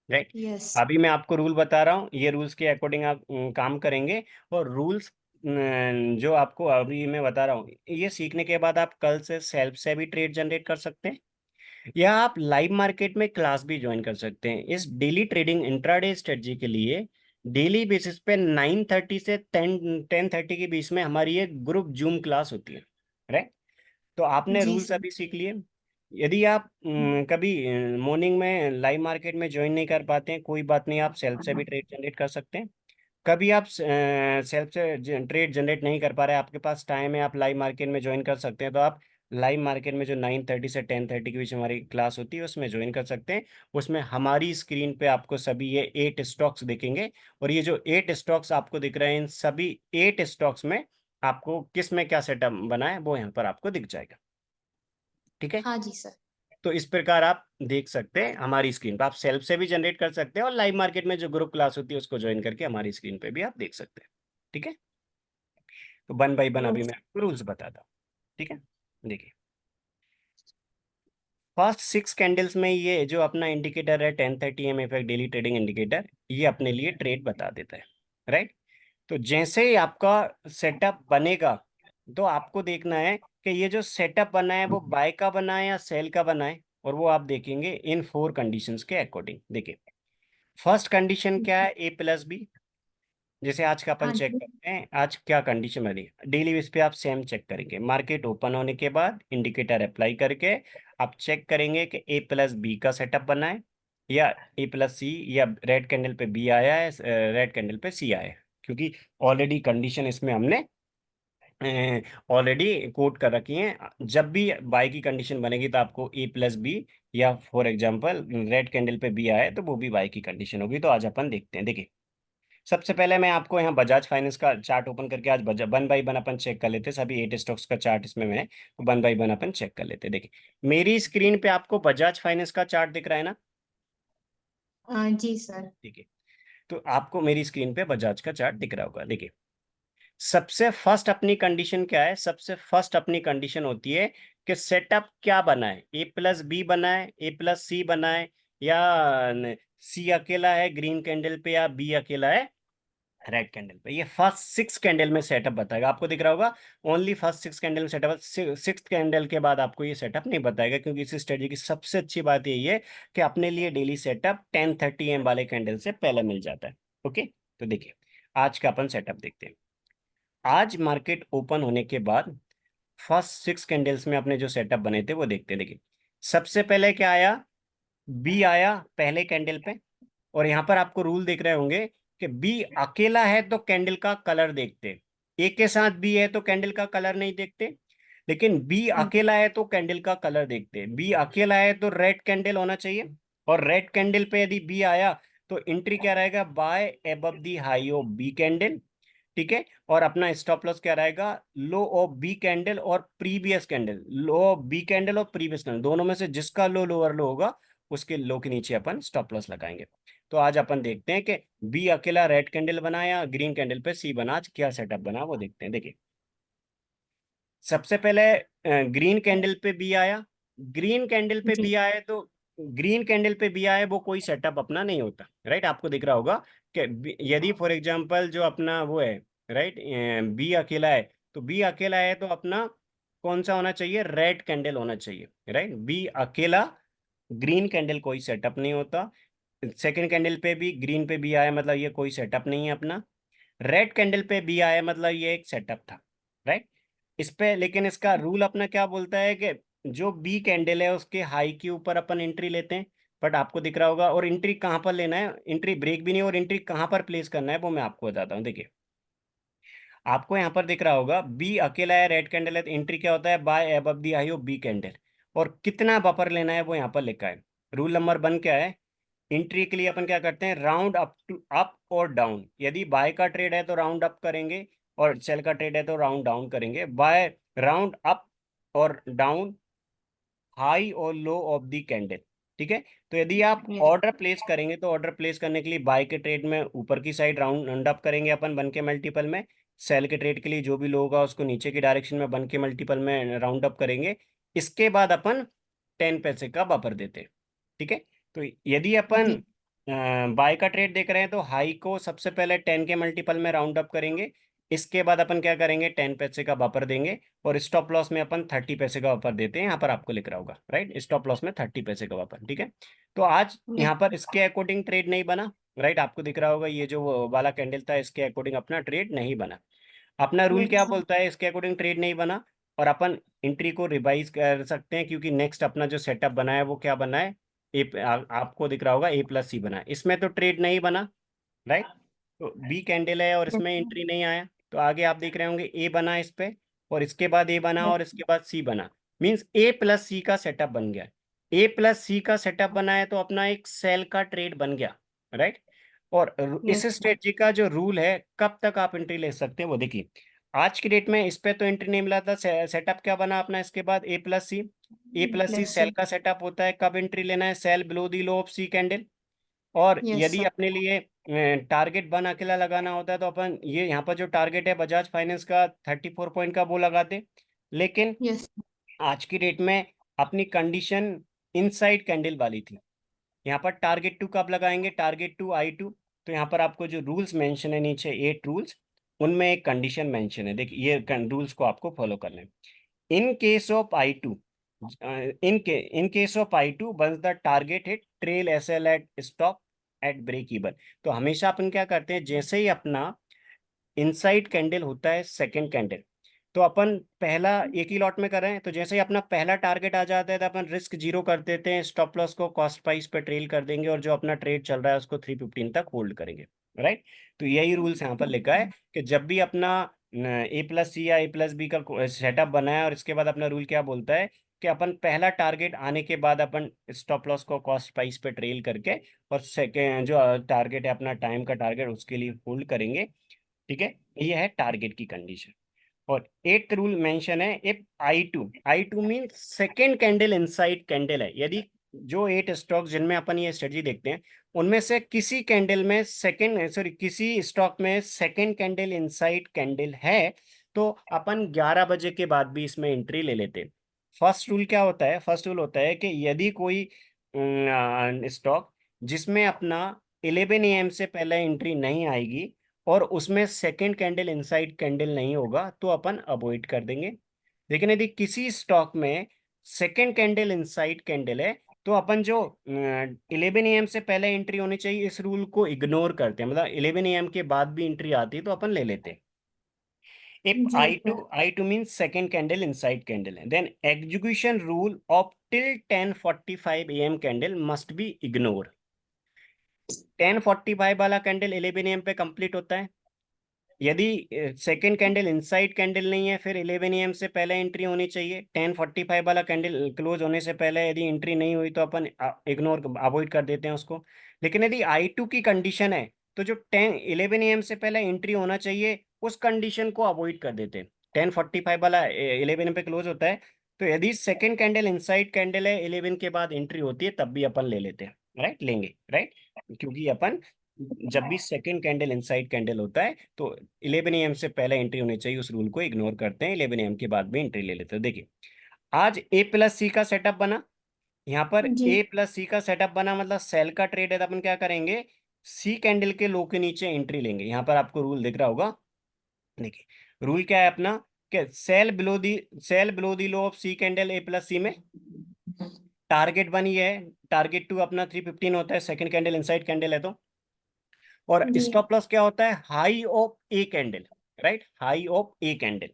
राइट। यस। अभी मैं आपको रूल बता रहा हूँ, ये रूल्स के अकॉर्डिंग आप काम करेंगे। और रूल्स जो आपको अभी मैं बता रहा हूँ ये सीखने के बाद आप कल से सेल्फ से भी ट्रेड जनरेट कर सकते हैं, या आप लाइव मार्केट में क्लास भी ज्वाइन कर सकते हैं। इस डेली ट्रेडिंग इंट्राडे स्ट्रेटजी के लिए डेली बेसिस पे 9:30 से 10:30 के बीच में हमारी एक ग्रुप जूम क्लास होती है। राइट। तो आपने जी रूल्स सर। अभी सीख लिए। यदि आप कभी मॉर्निंग में लाइव मार्केट में ज्वाइन नहीं कर पाते हैं, कोई बात नहीं, आप सेल्फ से भी ट्रेड जनरेट कर सकते हैं। कभी आप सेल्फ से ट्रेड जनरेट नहीं कर पा रहे, आपके पास टाइम है, आप लाइव मार्केट में ज्वाइन कर सकते हैं, तो आप लाइव मार्केट में जो 9:30 से 10:30 के बीच हमारी क्लास होती है उसमें ज्वाइन कर सकते हैं। उसमें हमारी स्क्रीन पे आपको सभी ये 8 स्टॉक्स दिखेंगे, और ये जो 8 स्टॉक्स आपको दिख रहे हैं इन सभी 8 स्टॉक्स में आपको किस में क्या सेटअप बना है वो यहाँ पर आपको दिख जाएगा। ठीक है। हाँ जी सर। तो इस प्रकार आप देख सकते हैं हमारी स्क्रीन पर, आप सेल्फ से भी जनरेट कर सकते हैं और लाइव मार्केट में जो ग्रुप क्लास होती है उसको ज्वाइन करके हमारी स्क्रीन पे भी आप देख सकते हैं। ठीक है। तो 1 बाय 1 अभी यस। मैं आपको रूल्स बताता हूँ। ठीक है। देखिए, फर्स्ट 6 कैंडल्स में ये जो अपना इंडिकेटर है 10:30 AM effect daily trading indicator, ये अपने लिए ट्रेड बता देता है। राइट। तो जैसे ही आपका सेटअप बनेगा तो आपको देखना है कि ये जो सेटअप बना है वो बाय का बना है या सेल का बना है, और वो आप देखेंगे इन 4 कंडीशंस के अकॉर्डिंग। देखिए, फर्स्ट कंडीशन क्या है, A+B। जैसे आज का अपन हाँ चेक जी। करते हैं आज क्या कंडीशन बनी। डेली बेस पे आप सेम चेक करेंगे, मार्केट ओपन होने के बाद इंडिकेटर अप्लाई करके आप चेक करेंगे कि A+B का सेटअप बना है या A+C, या रेड कैंडल पे बी आया है, रेड कैंडल पे सी आया है, क्योंकि ऑलरेडी कंडीशन इसमें हमने ऑलरेडी कोट कर रखी है। जब भी बाय की कंडीशन बनेगी तो आपको A+B, या फॉर एग्जांपल रेड कैंडल पे बी आया है तो वो भी बाय की कंडीशन होगी। तो आज अपन देखते हैं। देखिए, सबसे पहले मैं आपको यहाँ बजाज फाइनेंस का चार्ट ओपन करके आज 1 बाय 1 अपन चेक कर लेते हैं। सभी 8 स्टॉक्स का चार्ट इसमें है, तो 1 बाय 1 अपन चेक कर लेते हैं। देखिए, मेरी स्क्रीन पे आपको बजाज फाइनेंस का चार्ट दिख रहा है ना। जी सर। ठीक है। तो आपको मेरी स्क्रीन पे बजाज का चार्ट दिख रहा होगा। देखिए, सबसे फर्स्ट अपनी कंडीशन क्या है, सबसे फर्स्ट अपनी कंडीशन होती है कि सेटअप क्या बना है, A+B बना है, A+C बना है, या सी अकेला है ग्रीन कैंडल पे, या बी अकेला है रेड कैंडल पे, ये फर्स्ट 6 कैंडल में सेटअप बताएगा, आपको दिख रहा होगा ओनली फर्स्ट 6 कैंडल में सेटअप, 6th कैंडल के बाद आपको ये सेटअप नहीं बताएगा, क्योंकि इस स्ट्रेटजी की सबसे अच्छी बात यही है कि अपने लिए डेली सेटअप 10:30 AM वाले कैंडल से पहले मिल जाता है। ओके, तो देखिए आज का अपन सेटअप देखते हैं। आज मार्केट ओपन होने के बाद फर्स्ट 6 कैंडल्स में अपने जो सेटअप बने थे वो देखते हैं। देखिए सबसे पहले क्या आया, बी आया पहले कैंडल पे, और यहां पर आपको रूल देख रहे होंगे कि बी अकेला है तो कैंडल का कलर देखते, एक के साथ बी है तो कैंडल का कलर नहीं देखते, लेकिन बी अकेला है तो कैंडल का कलर देखते। बी अकेला है तो रेड कैंडल होना चाहिए, और रेड कैंडल पे यदि बी आया तो एंट्री क्या रहेगा, buy above the high of B candle, ठीक है। और अपना स्टॉप लॉस क्या रहेगा, लो ऑफ बी कैंडल और previous candle, low of B candle और प्रीवियस कैंडल दोनों में से जिसका लो लोअर लो होगा उसके लो के नीचे अपन स्टॉप लॉस लगाएंगे। तो आज अपन देखते हैं कि बी अकेला रेड कैंडल बना या ग्रीन कैंडल पे सी बना, आज क्या सेटअप बना वो देखते हैं। देखिए सबसे पहले ग्रीन कैंडल पे बी आया, ग्रीन कैंडल पे जी। बी आया तो ग्रीन कैंडल पे बी आया वो कोई सेटअप अपना नहीं होता, राइट। आपको दिख रहा होगा कि यदि फॉर एग्जांपल जो अपना वो है, राइट, बी अकेला है, तो बी अकेला है तो अपना कौन सा होना चाहिए, रेड कैंडल होना चाहिए, राइट। बी अकेला ग्रीन कैंडल कोई सेटअप नहीं होता। सेकंड कैंडल पे भी ग्रीन पे बी आया मतलब ये कोई सेटअप नहीं है अपना। रेड कैंडल पे बी आया मतलब ये एक सेटअप था, राइट। इस पे लेकिन इसका रूल अपना क्या बोलता है कि जो बी कैंडल है उसके हाई के ऊपर अपन एंट्री लेते हैं। बट आपको दिख रहा होगा, और एंट्री कहाँ पर लेना है, एंट्री ब्रेक भी नहीं, और एंट्री कहाँ पर प्लेस करना है वो मैं आपको बताता हूँ। देखिए आपको यहाँ पर दिख रहा होगा बी अकेला है, रेड कैंडल है, तो एंट्री क्या होता है, buy above the high of B candle, और कितना बफर लेना है वो यहाँ पर लिखा है। रूल नंबर 1 क्या है, एंट्री के लिए अपन क्या करते हैं, राउंड अप टू अप और डाउन, यदि बाय का ट्रेड है तो राउंड अप करेंगे, और सेल का ट्रेड है तो राउंड डाउन करेंगे। बाय राउंड अप और डाउन हाई और लो ऑफ दी कैंडल, ठीक है। तो यदि आप यस। ऑर्डर प्लेस करेंगे तो ऑर्डर प्लेस करने के लिए बाय के ट्रेड में ऊपर की साइड राउंड अप करेंगे अपन 1 के मल्टीपल में, सेल के ट्रेड के लिए जो भी लो होगा उसको नीचे की डायरेक्शन में 1 के मल्टीपल में राउंड अप करेंगे। इसके बाद अपन 10 पैसे का बफर देते हैं, ठीक है। तो यदि अपन जी। बाय का ट्रेड देख रहे हैं तो हाई को सबसे पहले 10 के मल्टीपल में राउंड अप करेंगे, इसके बाद अपन क्या करेंगे, 10 पैसे का बफर देंगे, और स्टॉप लॉस में अपन 30 पैसे का बफर देते हैं, यहाँ पर आपको लिख रहा होगा, राइट, स्टॉप लॉस में 30 पैसे का बफर, ठीक है। तो आज यस। यहाँ पर इसके अकॉर्डिंग ट्रेड नहीं बना, राइट। आपको दिख रहा होगा ये जो वो वाला कैंडल था इसके अकॉर्डिंग अपना ट्रेड नहीं बना। अपना रूल क्या यस। बोलता है, इसके अकॉर्डिंग ट्रेड नहीं बना, और अपन एंट्री को रिवाइज कर सकते हैं, क्योंकि नेक्स्ट अपना जो सेटअप बना है वो क्या बना है, आपको दिख रहा होगा A+C बना है, इसमें तो ट्रेड नहीं बना, राइट। तो बी कैंडल है और इसमें एंट्री नहीं आया, तो आगे आप देख रहे होंगे ए बना इस पे, और इसके बाद ए बना, और इसके बाद सी बना, मींस A+C का सेटअप बन गया। A+C का सेटअप बना है तो अपना एक सेल का ट्रेड बन गया, राइट। और इस यस। स्ट्रेटजी का जो रूल है कब तक आप एंट्री ले सकते हैं वो देखिए, आज की डेट में इस पे तो एंट्री नहीं मिला था, सेटअप क्या बना अपना इसके बाद A+C, A+C प्लस सेल सी। का सेटअप होता है, कब एंट्री लेना है, sell below the low of C candle. और यस यदि सर। अपने लिए टारगेट बन अकेला लगाना होता है तो अपन ये यहाँ पर जो टारगेट है बजाज फाइनेंस का 34 पॉइंट का वो लगाते, लेकिन यस। आज की डेट में अपनी कंडीशन इनसाइड कैंडल वाली थी। यहाँ पर टारगेट टू कब लगाएंगे, टारगेट टू I2, तो यहाँ पर आपको जो रूल्स मेंशन है नीचे 8 रूल्स, उनमें एक कंडीशन मेंशन है, देखिए ये रूल्स को आपको फॉलो करना है। In case of I2, in case of I2, once the target hit, trail SL at stop at break even। तो हमेशा अपन क्या करते हैं, जैसे ही अपना इनसाइड कैंडल होता है सेकंड कैंडल, तो अपन पहला एक ही लॉट में कर रहे हैं, तो जैसे ही अपना पहला टारगेट आ जाता है तो अपन रिस्क जीरो कर देते हैं, स्टॉप लॉस को कॉस्ट प्राइस पे ट्रेल कर देंगे, और जो अपना ट्रेड चल रहा है उसको 315 तक होल्ड करेंगे, राइट। तो यही रूल्स यहाँ पर लिखा है कि जब भी अपना A+C या A+B का सेटअप बना है, और इसके बाद अपना रूल क्या बोलता है कि अपन पहला टारगेट आने के बाद अपन स्टॉप लॉस को कॉस्ट प्राइस पे ट्रेल करके, और सेकेंड जो टारगेट है अपना टाइम का टारगेट उसके लिए होल्ड करेंगे, ठीक है। ये है टारगेट की कंडीशन। और 8th रूल मेंशन है, if I2 mean second candle inside candle है, यदि जो 8 स्टॉक जिनमें अपन ये स्ट्रेटजी देखते हैं उनमें से किसी कैंडल में सेकेंड सॉरी किसी स्टॉक में सेकेंड कैंडल इनसाइड कैंडल है, तो अपन 11 बजे के बाद भी इसमें एंट्री ले लेते हैं। फर्स्ट रूल क्या होता है, फर्स्ट रूल होता है कि यदि कोई स्टॉक जिसमें अपना 11 AM से पहले एंट्री नहीं आएगी, और उसमें सेकंड कैंडल इनसाइड कैंडल नहीं होगा तो अपन अवॉइड कर देंगे। लेकिन यदि किसी स्टॉक में सेकंड कैंडल इनसाइड कैंडल है तो अपन जो 11 AM से पहले एंट्री होनी चाहिए इस रूल को इग्नोर करते हैं, मतलब 11 AM के बाद भी एंट्री आती है तो अपन ले लेते हैं। If ji I2 means second candle inside candle, then execution rule of till 10:45 AM candle must be ignored. 10:45 वाला कैंडल 11 AM पे कंप्लीट होता है। यदि सेकेंड कैंडल इनसाइड कैंडल नहीं है फिर 11 AM से पहले एंट्री होनी चाहिए। 10:45 वाला कैंडल क्लोज होने से पहले यदि एंट्री नहीं हुई तो अपन इग्नोर अवॉइड कर देते हैं उसको। लेकिन यदि I2 की कंडीशन है तो जो 11 AM से पहले एंट्री होना चाहिए उस कंडीशन को अवॉइड कर देते हैं। 10:45 वाला 11 पे क्लोज होता है तो यदि सेकेंड कैंडल इनसाइड कैंडल है 11 के बाद एंट्री होती है तब भी अपन ले लेते हैं, राइट, लेंगे, राइट, क्योंकि अपन जब भी सेकंड कैंडल इनसाइड कैंडल होता है तो 11 AM से पहले एंट्री होनी चाहिए, उस रूल को इग्नोर करते हैं, 11 AM के बाद भी एंट्री ले लेते हैं। देखिए आज A+C का सेटअप बना, यहाँ पर जी A+C का सेटअप बना मतलब सेल का ट्रेड है तो अपन क्या करेंगे, सी कैंडल के लो के नीचे एंट्री लेंगे। यहाँ पर आपको रूल दिख रहा होगा, देखिए रूल क्या है अपना, क्या sell below the low of C candle A+C में। टारगेट वन ये है, टारगेट टू अपना 315 होता है, सेकंड कैंडल इनसाइड कैंडल है तो। और जी स्टॉप लॉस क्या होता है, high of a candle, right, high of a candle.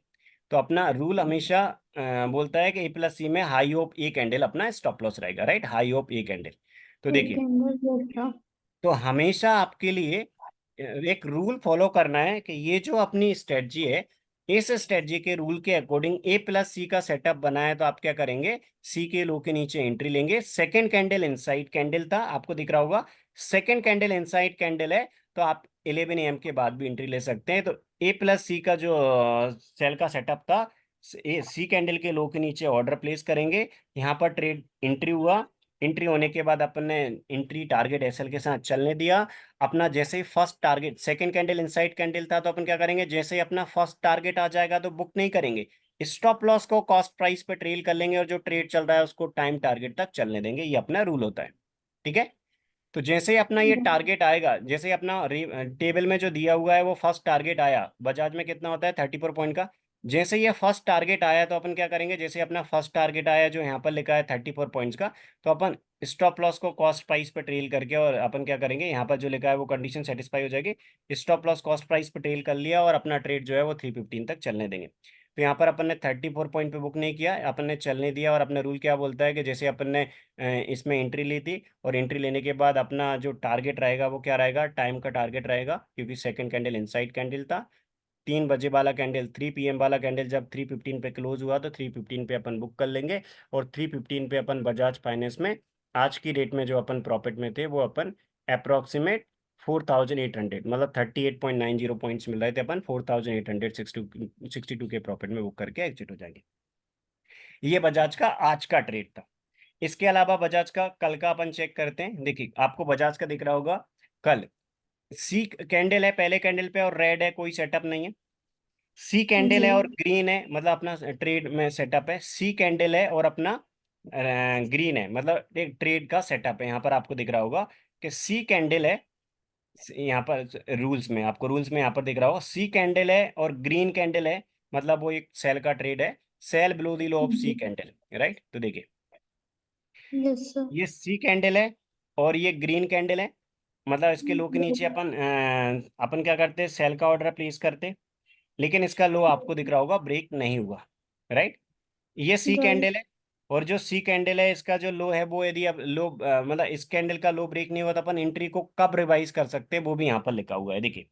तो अपना रूल हमेशा बोलता है कि A+C में हाई ऑफ ए कैंडल अपना स्टॉप लॉस रहेगा, right, high of a candle. तो एक देखिए कैंडल जैसा। तो हमेशा आपके लिए एक रूल फॉलो करना है कि ये जो अपनी स्ट्रेटजी है इस स्ट्रेटजी के रूल के अकॉर्डिंग A+C का सेटअप बना है तो आप क्या करेंगे, सी के लो के नीचे एंट्री लेंगे। सेकंड कैंडल इनसाइड कैंडल था, आपको दिख रहा होगा सेकंड कैंडल इनसाइड कैंडल है तो आप 11 AM के बाद भी एंट्री ले सकते हैं। तो A+C का जो सेल का सेटअप था, सी कैंडल के लो के नीचे ऑर्डर प्लेस करेंगे, यहाँ पर ट्रेड एंट्री हुआ, एंट्री होने के बाद अपन ने एंट्री टारगेट एसएल के साथ चलने दिया। अपना जैसे ही first target, second candle inside candle था तो अपन क्या करेंगे, जैसे ही अपना फर्स्ट टारगेट आ जाएगा तो बुक नहीं करेंगे, स्टॉप लॉस को कॉस्ट प्राइस पे ट्रेल कर लेंगे और जो ट्रेड चल रहा है उसको टाइम टारगेट तक चलने देंगे, ये अपना रूल होता है, ठीक है। तो जैसे ही अपना ये टारगेट आएगा, जैसे ही अपना टेबल में जो दिया हुआ है वो फर्स्ट टारगेट आया, बजाज में कितना होता है 34 पॉइंट का, जैसे ये फर्स्ट टारगेट आया तो अपन क्या करेंगे, जैसे अपना फर्स्ट टारगेट आया जो यहाँ पर लिखा है 34 पॉइंट्स का, तो अपन स्टॉप लॉस को कॉस्ट प्राइस पे ट्रेल करके और अपन क्या करेंगे, यहाँ पर जो लिखा है वो कंडीशन सेटिस्फाई हो जाएगी, स्टॉप लॉस कॉस्ट प्राइस पे ट्रेल कर लिया और अपना ट्रेड जो है वो 315 तक चलने देंगे। तो यहाँ पर अपन ने 34 पॉइंट पे बुक नहीं किया, अपन ने चलने दिया और अपना रूल क्या बोलता है कि जैसे अपन ने इसमें एंट्री ली थी और एंट्री लेने के बाद अपना जो टारगेट रहेगा वो क्या रहेगा, टाइम का टारगेट रहेगा, क्योंकि सेकंड कैंडल इनसाइड कैंडल था, 3 बजे वाला कैंडल, 3 PM वाला कैंडल जब 315 पे क्लोज हुआ तो 315 पे अपन बुक कर लेंगे और 315 पे अपन बजाज फाइनेंस में आज की डेट में जो अपन प्रॉफिट में थे वो अपन अप्रोक्सीमेट 4800, मतलब 38.90 पॉइंट्स मिल रहे थे, अपन 4862 के प्रॉफिट में बुक करके एग्जिट हो जाएंगे। ये बजाज का आज का ट्रेड था। इसके अलावा बजाज का कल का अपन चेक करते हैं। देखिए आपको बजाज का दिख रहा होगा, कल सी कैंडल है पहले कैंडल पे और रेड है, कोई सेटअप नहीं है। सी कैंडल जी है और ग्रीन है, मतलब अपना ट्रेड में सेटअप है। सी कैंडल है और अपना ग्रीन है, मतलब एक ट्रेड का सेटअप है। यहाँ पर आपको दिख रहा होगा कि सी कैंडल है, यहाँ पर रूल्स में यहाँ पर दिख रहा होगा सी कैंडल है और ग्रीन कैंडल है, मतलब वो एक सेल का ट्रेड है, sell below the low of C G candle, right. तो देखिए यस सर। ये सी कैंडल है और ये ग्रीन कैंडल है, मतलब इसके लो के नीचे अपन क्या करते हैं, सेल का ऑर्डर प्लेस करते, लेकिन इसका लो आपको दिख रहा होगा ब्रेक नहीं हुआ, राइट। ये सी राइट। कैंडल है और जो सी कैंडल है इसका जो लो है वो यदि अब लो मतलब इस कैंडल का लो ब्रेक नहीं हुआ तो अपन एंट्री को कब रिवाइज कर सकते हैं वो भी यहाँ पर लिखा हुआ है। देखिए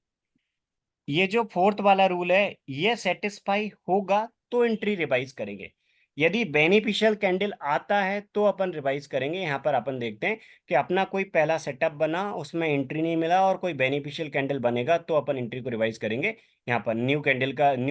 ये जो फोर्थ वाला रूल है ये सेटिस्फाई होगा तो एंट्री रिवाइज करेंगे, यदि बेनिफिशियल कैंडल आता है तो अपन रिवाइज करेंगे। यहाँ पर अपन देखते हैं कि अपना कोई पहला सेटअप बना उसमें एंट्री नहीं मिला और कोई बेनिफिशियल कैंडल बनेगा तो अपन एंट्री को रिवाइज करेंगे। यहाँ पर न्यू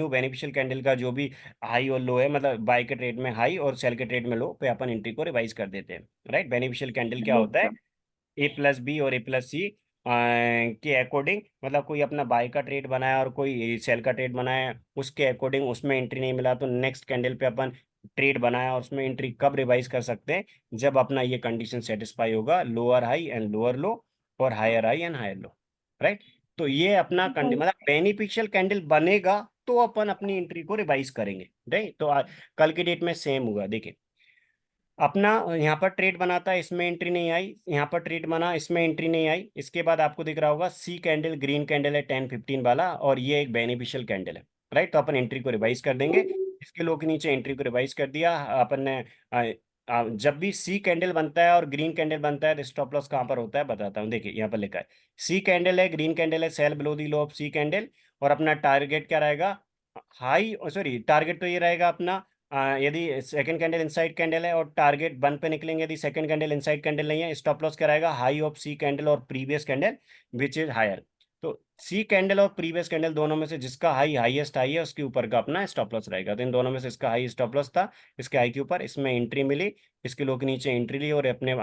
बेनिफिशियल कैंडल का जो भी हाई और लो है, मतलब बाय के ट्रेड में हाई और सेल के ट्रेड में लो पे अपन एंट्री को रिवाइज कर देते हैं, राइट। बेनिफिशियल कैंडल क्या यस होता है, सर। A+B और A+C के अकॉर्डिंग, मतलब कोई अपना बाय का ट्रेड बनाया और कोई सेल का ट्रेड बनाया, उसके अकॉर्डिंग उसमें एंट्री नहीं मिला तो नेक्स्ट कैंडल पे अपन ट्रेड बनाया और उसमें एंट्री कब रिवाइज कर सकते हैं, जब अपना ये कंडीशन सेटिस्फाई होगा, lower high and lower low और higher high and higher low, right. तो ये अपना मतलब बेनिफिशियल कैंडल बनेगा तो अपन अपनी एंट्री को रिवाइज करेंगे, राइट। तो कल की डेट में सेम हुआ, देखिए अपना यहाँ पर ट्रेड बना था, इसमें एंट्री नहीं आई, यहाँ पर ट्रेड बना, इसमें एंट्री नहीं आई। इसके बाद आपको दिख रहा होगा सी कैंडल, ग्रीन कैंडल है 10-15 वाला, और ये एक बेनिफिशियल कैंडल है, राइट। तो अपन एंट्री को रिवाइज कर देंगे। इसके लो के नीचे एंट्री को रिवाइज कर दिया अपन ने। जब भी सी कैंडल बनता है और ग्रीन कैंडल बनता है तो स्टॉप लॉस कहाँ पर होता है बताता हूँ। देखिए यहाँ पर लिखा है सी कैंडल है, ग्रीन कैंडल है, sell below the low of C candle, और अपना टारगेट क्या रहेगा, हाई, सॉरी टारगेट तो ये रहेगा अपना, यदि सेकंड कैंडल इनसाइड कैंडल है और टारगेट वन पे निकलेंगे, यदि सेकंड कैंडल इनसाइड कैंडल नहीं है, स्टॉप लॉस क्या रहेगा, हाई ऑफ सी कैंडल और previous candle which is higher. तो सी कैंडल और प्रीवियस कैंडल दोनों में से जिसका हाई हाईएस्ट हाई है उसके ऊपर का अपना स्टॉप लॉस रहेगा। तो इन दोनों में से इसका हाई स्टॉप लॉस था, इसके हाई के ऊपर, इसमें एंट्री मिली, इसके लो के नीचे एंट्री ली, और अपने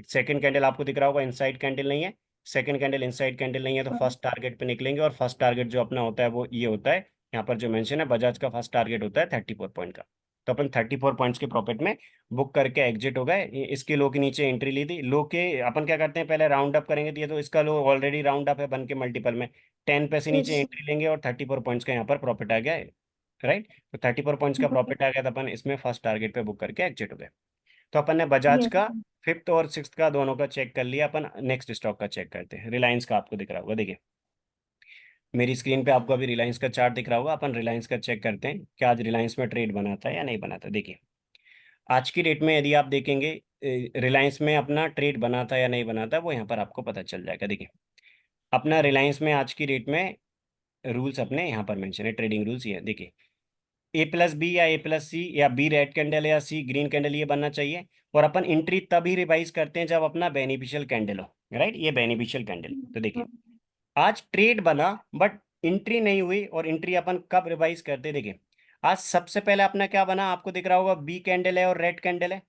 सेकंड कैंडल आपको दिख रहा होगा इनसाइड कैंडल नहीं है, सेकंड कैंडल इनसाइड कैंडल नहीं है, तो फर्स्ट टारगेट पे निकलेंगे, और फर्स्ट टारगेट जो अपना होता है वो ये होता है, यहाँ पर जो मेंशन है बजाज का फर्स्ट टारगेट होता है 34 पॉइंट का। तो अपन 34 पॉइंट्स के प्रॉफिट में बुक करके एग्जिट हो गए। इसके लो के नीचे एंट्री ली थी, लो के अपन क्या करते हैं पहले राउंड अप करेंगे, तो ये तो इसका लो ऑलरेडी राउंड अप है बन के मल्टीपल में, 10 पैसे नीचे यस। एंट्री लेंगे और 34 पॉइंट्स का यहाँ पर प्रॉफिट आ गया है, राइट। तो 34 पॉइंट्स का प्रॉफिट आ गया था, अपन इसमें फर्स्ट टारगेट पे बुक करके एग्जिट हो गए। तो अपन ने बजाज यस। का फिफ्थ और सिक्स का दोनों का चेक कर लिया। अपन नेक्स्ट स्टॉक का चेक करते हैं, रिलायंस का आपको दिख रहा होगा, देखिए मेरी स्क्रीन पे आपको अभी रिलायंस का चार्ट दिख रहा होगा। अपन रिलायंस का चेक करते हैं कि आज रिलायंस में ट्रेड बना था या नहीं बना था। देखिए आज की डेट में यदि आप देखेंगे रिलायंस में अपना ट्रेड बना था या नहीं बना था, वो यहाँ पर आपको पता चल जाएगा। देखिए अपना रिलायंस में आज की डेट में रूल्स अपने यहाँ पर मेंशन है, ट्रेडिंग रूल्स ये है, देखिए ए प्लस बी या ए प्लस सी या बी रेड कैंडल या सी ग्रीन कैंडल ये बनना चाहिए, और अपन एंट्री तभी रिवाइज करते हैं जब अपना बेनिफिशियल कैंडल हो, राइट। ये बेनिफिशियल कैंडल, तो देखिए आज ट्रेड बना बट एंट्री नहीं हुई, और एंट्री अपन कब रिवाइज करते, देखिए आज सबसे पहले अपना क्या बना, आपको दिख रहा होगा बी कैंडल है और रेड कैंडल है,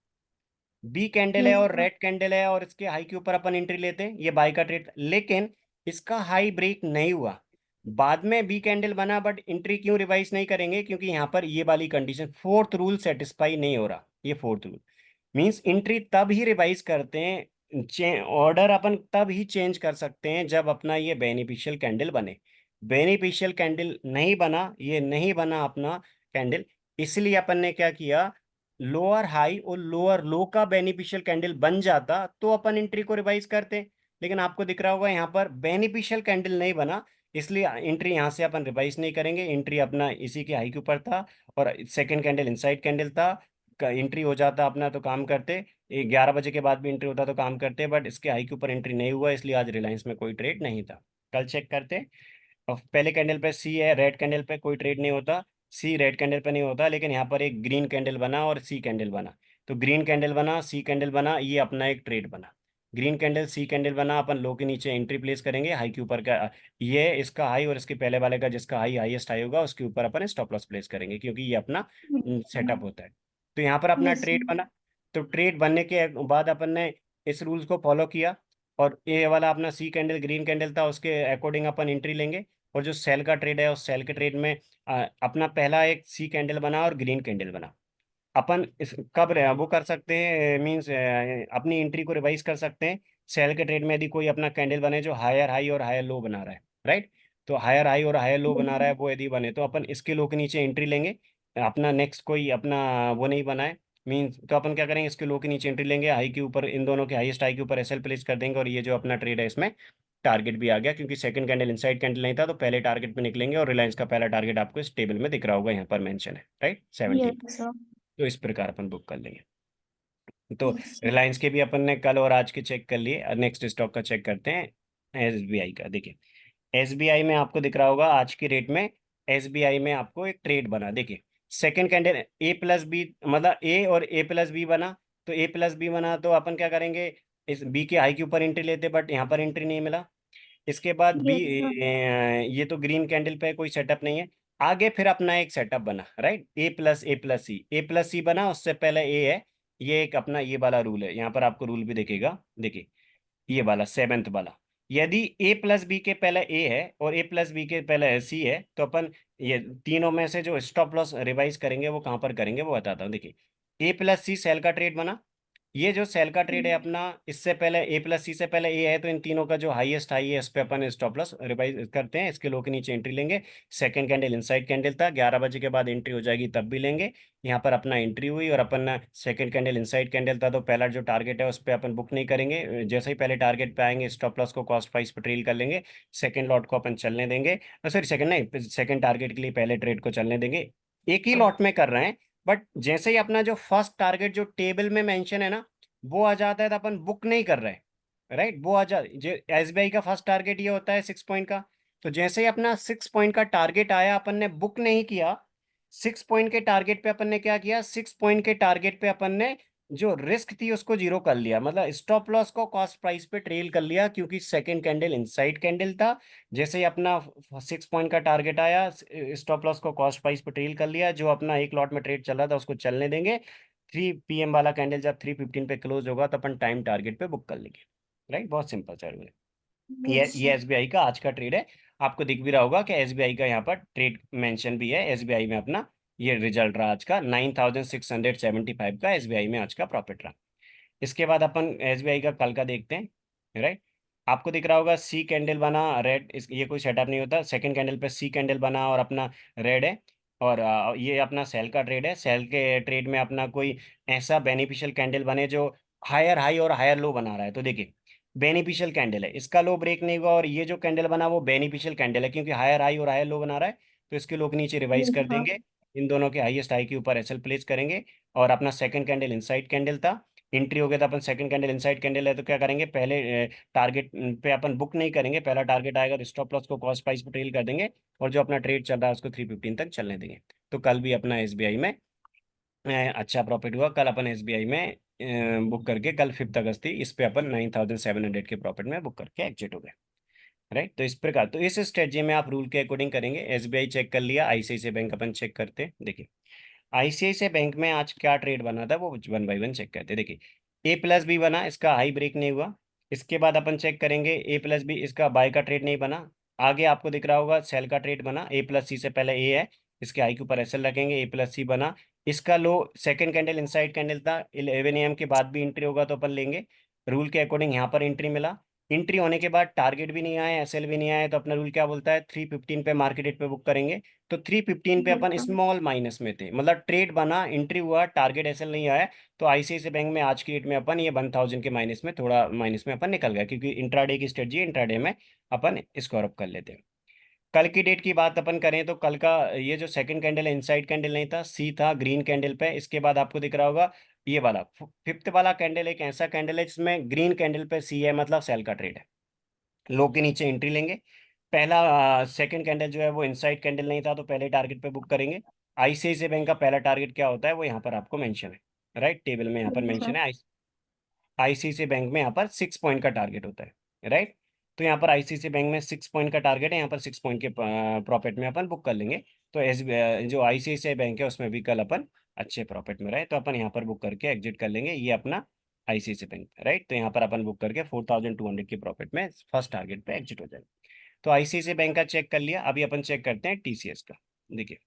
बी कैंडल है यस। और रेड कैंडल है, और इसके हाई के ऊपर अपन एंट्री लेते हैं, ये बाय का ट्रेड, लेकिन इसका हाई ब्रेक नहीं हुआ, बाद में बी कैंडल बना, बट एंट्री क्यों रिवाइज नहीं करेंगे, क्योंकि यहाँ पर ये वाली कंडीशन फोर्थ रूल सेटिस्फाई नहीं हो रहा। ये फोर्थ रूल मींस एंट्री तब ही रिवाइज करते हैं, ऑर्डर अपन तब ही चेंज कर सकते हैं जब अपना ये बेनिफिशियल कैंडल बने। बेनिफिशियल कैंडल नहीं बना, ये नहीं बना अपना कैंडल, इसलिए अपन ने क्या किया, लोअर हाई और लोअर लो का बेनिफिशियल कैंडल बन जाता तो अपन एंट्री को रिवाइज करते। लेकिन आपको दिख रहा होगा यहाँ पर बेनिफिशियल कैंडल नहीं बना, इसलिए एंट्री यहाँ से अपन रिवाइज नहीं करेंगे, एंट्री अपना इसी के हाई के ऊपर था, और सेकंड कैंडल इनसाइड कैंडल था, एंट्री हो जाता अपना तो काम करते, 11 बजे के बाद भी एंट्री होता तो काम करते, बट इसके हाई के ऊपर एंट्री नहीं हुआ, इसलिए आज रिलायंस में कोई ट्रेड नहीं था। कल चेक करते, और पहले कैंडल पे सी है, रेड कैंडल पे कोई ट्रेड नहीं होता, सी रेड कैंडल पे नहीं होता, लेकिन यहाँ पर एक ग्रीन कैंडल बना और सी कैंडल बना, तो ग्रीन कैंडल बना सी कैंडल बना, ये अपना एक ट्रेड बना, ग्रीन कैंडल सी कैंडल बना, अपन लो के नीचे एंट्री प्लेस करेंगे, हाई के ऊपर का ये इसका हाई और इसके पहले वाले का जिसका हाई हाईएस्ट हाई होगा उसके ऊपर अपन स्टॉप लॉस प्लेस करेंगे, क्योंकि ये अपना सेटअप होता है। तो यहाँ पर अपना यस। ट्रेड बना, तो ट्रेड बनने के बाद अपन ने इस रूल्स को फॉलो किया, और ये वाला अपना सी कैंडल ग्रीन कैंडल था उसके अकॉर्डिंग अपन एंट्री लेंगे, और जो सेल का ट्रेड है उस सेल के ट्रेड में अपना पहला एक सी कैंडल बना और ग्रीन कैंडल बना, अपन इस कब वो कर सकते हैं, मींस अपनी एंट्री को रिवाइज कर सकते हैं सेल के ट्रेड में, यदि कोई अपना कैंडल बने जो हायर हाई और हायर लो बना रहा है, राइट। तो हायर हाई और हायर लो बना रहा है वो यदि बने तो अपन इसके लो के नीचे एंट्री लेंगे, अपना नेक्स्ट कोई अपना वो नहीं बना है मीन्स, तो अपन क्या करेंगे इसके लो के नीचे एंट्री लेंगे, हाई के ऊपर इन दोनों के हाईएस्ट हाई के ऊपर एसएल प्लेस कर देंगे, और ये जो अपना ट्रेड है इसमें टारगेट भी आ गया, क्योंकि सेकंड कैंडल इनसाइड कैंडल नहीं था तो पहले टारगेट पे निकलेंगे, और रिलायंस का पहला टारगेट आपको इस टेबल में दिख रहा होगा, यहाँ पर मेंशन है, राइट 17। Yes sir. तो इस प्रकार अपन बुक कर लेंगे। तो यस। रिलायंस के भी अपन ने कल और आज के चेक कर लिए, नेक्स्ट स्टॉक का चेक करते हैं एसबीआई का। देखिए एसबीआई में आपको दिख रहा होगा आज की रेट में, एसबीआई में आपको एक ट्रेड बना, देखिए सेकंड कैंडल ए प्लस बी, मतलब ए और ए प्लस बी बना, तो ए प्लस बी बना तो अपन क्या करेंगे, इस बी के हाई के ऊपर एंट्री लेते, बट यहाँ पर एंट्री नहीं मिला। इसके बाद बी, यस सर। ये तो ग्रीन कैंडल पे कोई सेटअप नहीं है, आगे फिर अपना एक सेटअप बना, राइट, ए प्लस सी बना, उससे पहले ए है, ये एक अपना ये वाला रूल है, यहाँ पर आपको रूल भी दिखेगा, देखिए ये वाला सेवेंथ वाला, यदि ए प्लस बी के पहले ए है और ए प्लस बी के पहले सी है, तो अपन ये तीनों में से जो स्टॉप लॉस रिवाइज करेंगे वो कहाँ पर करेंगे वो बताता हूँ। देखिए ए प्लस सी सेल का ट्रेड बना, ये जो सेल का ट्रेड है अपना, इससे पहले ए प्लस सी से पहले ए है, तो इन तीनों का जो हाईएस्ट हाई है इस पे अपन स्टॉप लॉस रिवाइज करते हैं। इसके लो के नीचे एंट्री लेंगे। सेकंड कैंडल इनसाइड कैंडल था, 11 बजे के बाद एंट्री हो जाएगी तब भी लेंगे। यहाँ पर अपना एंट्री हुई और अपन सेकंड कैंडल इनसाइड कैंडल था, तो पहला जो टारगेट है उस पर अपन बुक नहीं करेंगे। जैसे ही पहले टारगेट पे आएंगे स्टॉप लॉस को कॉस्ट प्राइस पर ट्रेल कर लेंगे। सेकंड लॉट को अपन चलने देंगे, सॉरी सेकंड नहीं, सेकंड टारगेट के लिए पहले ट्रेड को चलने देंगे। एक ही लॉट में कर रहे हैं, बट जैसे ही अपना जो फर्स्ट टारगेट जो टेबल में मेंशन है ना वो आ जाता है तो अपन बुक नहीं कर रहे, राइट। वो आ जा जो एसबीआई का फर्स्ट टारगेट ये होता है 6 पॉइंट का। तो जैसे ही अपना 6 पॉइंट का टारगेट आया अपन ने बुक नहीं किया। 6 पॉइंट के टारगेट पे अपन ने क्या किया, 6 पॉइंट के टारगेट पे अपन ने जो रिस्क थी उसको जीरो कर लिया, मतलब स्टॉप लॉस को कॉस्ट प्राइस पे ट्रेल कर लिया, क्योंकि सेकंड कैंडल इनसाइड कैंडल था। जैसे ही अपना 6 पॉइंट का टारगेट आया, स्टॉप लॉस को कॉस्ट प्राइस पे ट्रेल कर लिया। जो अपना एक लॉट में ट्रेड चल रहा था उसको चलने देंगे। 3 PM वाला कैंडल जब 3:15 पे क्लोज होगा तो अपन टाइम टारगेट पे बुक कर लेंगे, राइट। बहुत सिंपल सर। ये अच्छा। एसबीआई का आज का ट्रेड है। आपको दिख भी रहा होगा कि एसबीआई का यहाँ पर ट्रेड मेंशन भी है। एसबीआई में अपना ये रिजल्ट रहा आज का, 9675 का एसबीआई में आज का प्रॉफिट रहा। इसके बाद अपन एसबीआई का कल का देखते हैं, राइट। आपको दिख रहा होगा सी कैंडल बना रेड, इस ये कोई सेटअप नहीं होता। सेकंड कैंडल पे सी कैंडल बना और अपना रेड है। और ये अपना सेल का ट्रेड है। सेल के ट्रेड में अपना कोई ऐसा बेनिफिशियल कैंडल बने जो हायर हाई और हायर लो बना रहा है। तो देखिए बेनिफिशियल कैंडल है, इसका लो ब्रेक नहीं हुआ और ये जो कैंडल बना वो बेनिफिशियल कैंडल है, क्योंकि हायर हाई और हायर लो बना रहा है। तो इसके लो के नीचे रिवाइज कर हाँ। देंगे। इन दोनों के हाईएस्ट हाई के ऊपर एसएल प्लेस करेंगे। और अपना सेकंड कैंडल इनसाइड कैंडल था, एंट्री हो गया था। अपन सेकंड कैंडल इनसाइड कैंडल है तो क्या करेंगे, पहले टारगेट पे अपन बुक नहीं करेंगे। पहला टारगेट आएगा तो स्टॉप लॉस को कॉस्ट प्राइस पे ट्रेल कर देंगे। और जो अपना ट्रेड चल रहा है उसको 3:15 तक चलने देंगे। तो कल भी अपना एसबीआई में अच्छा प्रॉफिट हुआ। कल अपन एसबीआई में बुक करके, कल 5 अगस्त थी, इस पे अपन 9700 के प्रॉफिट में बुक करके एग्जिट हो गए, राइट। तो इस प्रकार, तो इस स्ट्रेटजी में आप रूल के अकॉर्डिंग करेंगे। एसबीआई चेक कर लिया, आईसीआईसीआई बैंक अपन चेक करते हैं। देखिए आईसीआईसीआई बैंक में आज क्या ट्रेड बना था वो वन बाय वन चेक करते हैं। देखिए ए प्लस बी बना, इसका हाई ब्रेक नहीं हुआ। इसके बाद अपन चेक करेंगे ए प्लस बी, इसका बाय का ट्रेड नहीं बना। आगे आपको दिख रहा होगा सेल का ट्रेड बना, ए प्लस सी से पहले ए है, इसके हाई के ऊपर एसएल रखेंगे, ए प्लस सी बना। इसका लो सेकंड कैंडल इनसाइड कैंडल था, 11 AM के बाद भी एंट्री होगा तो अपन लेंगे। रूल के अकॉर्डिंग यहाँ पर एंट्री मिला। एंट्री होने के बाद टारगेट भी नहीं आया, एसएल भी नहीं आया, तो अपना रूल क्या बोलता है, 3:15 पे मार्केट रेट पे बुक करेंगे। तो 3:15 पे अपन अच्छा। स्मॉल माइनस में थे, मतलब ट्रेड बना, एंट्री हुआ, टारगेट एसएल नहीं आया। तो आईसीआईसीआई बैंक में आज की डेट में अपन ये 1000 के माइनस में, थोड़ा माइनस में अपन निकल गया, क्योंकि इंट्राडे की स्ट्रेटजी इंट्राडे में अपन स्कोर अप कर लेते हैं। कल की डेट की बात अपन करें तो कल का ये जो सेकंड कैंडल है इनसाइड कैंडल नहीं था, सी था ग्रीन कैंडल पे। इसके बाद आपको दिख रहा होगा ये वाला फिफ्थ वाला कैंडल एक ऐसा कैंडल है जिसमें ग्रीन कैंडल पे सी है, मतलब सेल का ट्रेड है। लो के नीचे एंट्री लेंगे। पहला सेकंड कैंडल जो है वो इनसाइड कैंडल नहीं था तो पहले टारगेट पे बुक करेंगे। आईसीआईसीआई बैंक का पहला टारगेट क्या होता है वो यहाँ पर आपको मेंशन है, राइट। टेबल में यहाँ पर अच्छा। मेंशन है। आईसीआईसीआई बैंक में यहाँ पर 6 पॉइंट का टारगेट होता है, राइट। तो यहाँ पर आईसीआईसीआई बैंक में 6 पॉइंट का टारगेट है, यहाँ पर 6 पॉइंट के प्रॉफिट में अपन बुक कर लेंगे। तो एस जो आईसीआईसीआई बैंक है उसमें भी कल अपन अच्छे प्रॉफिट में रहे तो अपन यहाँ पर बुक करके एग्जिट कर लेंगे। ये अपना आईसीआईसीआई बैंक, राइट। तो यहाँ पर अपन बुक करके 4200 के प्रॉफिट में फर्स्ट टारगेट पे एग्जिट हो जाएगा। तो आईसीआईसीआई बैंक का चेक कर लिया, अभी अपन चेक करते हैं टीसीएस का। देखिए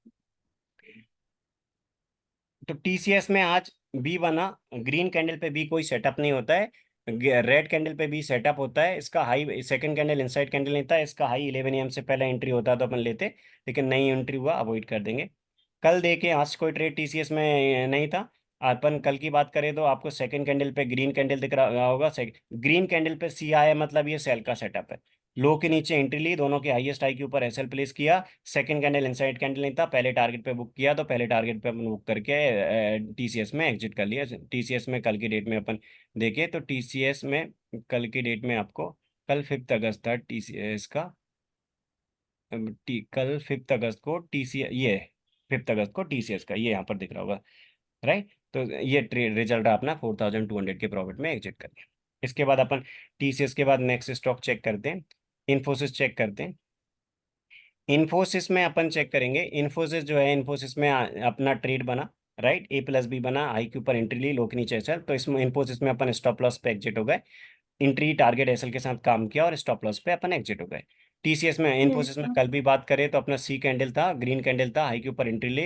तो टीसीएस में आज बी बना, ग्रीन कैंडल पे बी कोई सेटअप नहीं होता है, रेड कैंडल पे बी सेटअप होता है। इसका high second candle inside candle नहीं था, इसका हाई 11 AM से पहले एंट्री होता तो अपन लेते, लेकिन नहीं एंट्री हुआ, अवॉइड कर देंगे। कल देखे आज कोई ट्रेड टीसीएस में नहीं था। अपन कल की बात करें तो आपको सेकंड कैंडल पे ग्रीन कैंडल दिख रहा होगा, ग्रीन कैंडल पे सी आया, मतलब ये सेल का सेटअप है। लो के नीचे एंट्री ली, दोनों के हाईएस्ट हाई के ऊपर एसएल प्लेस किया। सेकंड कैंडल इनसाइड कैंडल नहीं था, पहले टारगेट पे बुक किया तो पहले टारगेट पे अपन बुक करके टीसीएस में एग्जिट कर लिया। टीसीएस में कल की डेट में अपन देखें तो टीसीएस में कल की डेट में आपको, कल 5 अगस्त था टीसीएस का, कल 5 अगस्त को टीसीएस, ये 5 अगस्त को टीसीएस का ये यहाँ पर दिख रहा होगा, राइट। तो ये ट्रेड रिजल्ट अपना 4200 के प्रॉफिट में एग्जिट कर लिया। इसके बाद अपन टीसीएस के बाद नेक्स्ट स्टॉक चेक करते हैं, इन्फोसिस चेक करते हैं। इन्फोसिस में अपन चेक करेंगे, इन्फोसिस जो है, इन्फोसिस में अपना ट्रेड बना, राइट। ए प्लस बी बना, हाई के ऊपर एंट्री ली, लो के नीचे एसएल। तो इसमें इन्फोसिस में अपन स्टॉप लॉस पे एग्जिट हो गए। एंट्री टारगेट एसएल के साथ काम किया और स्टॉप लॉस पे अपन एग्जिट हो गए। टीसीएस में, यस इन्फोसिस में सर। कल भी बात करें तो अपना सी कैंडल था, ग्रीन कैंडल था, हाई के ऊपर एंट्री ले,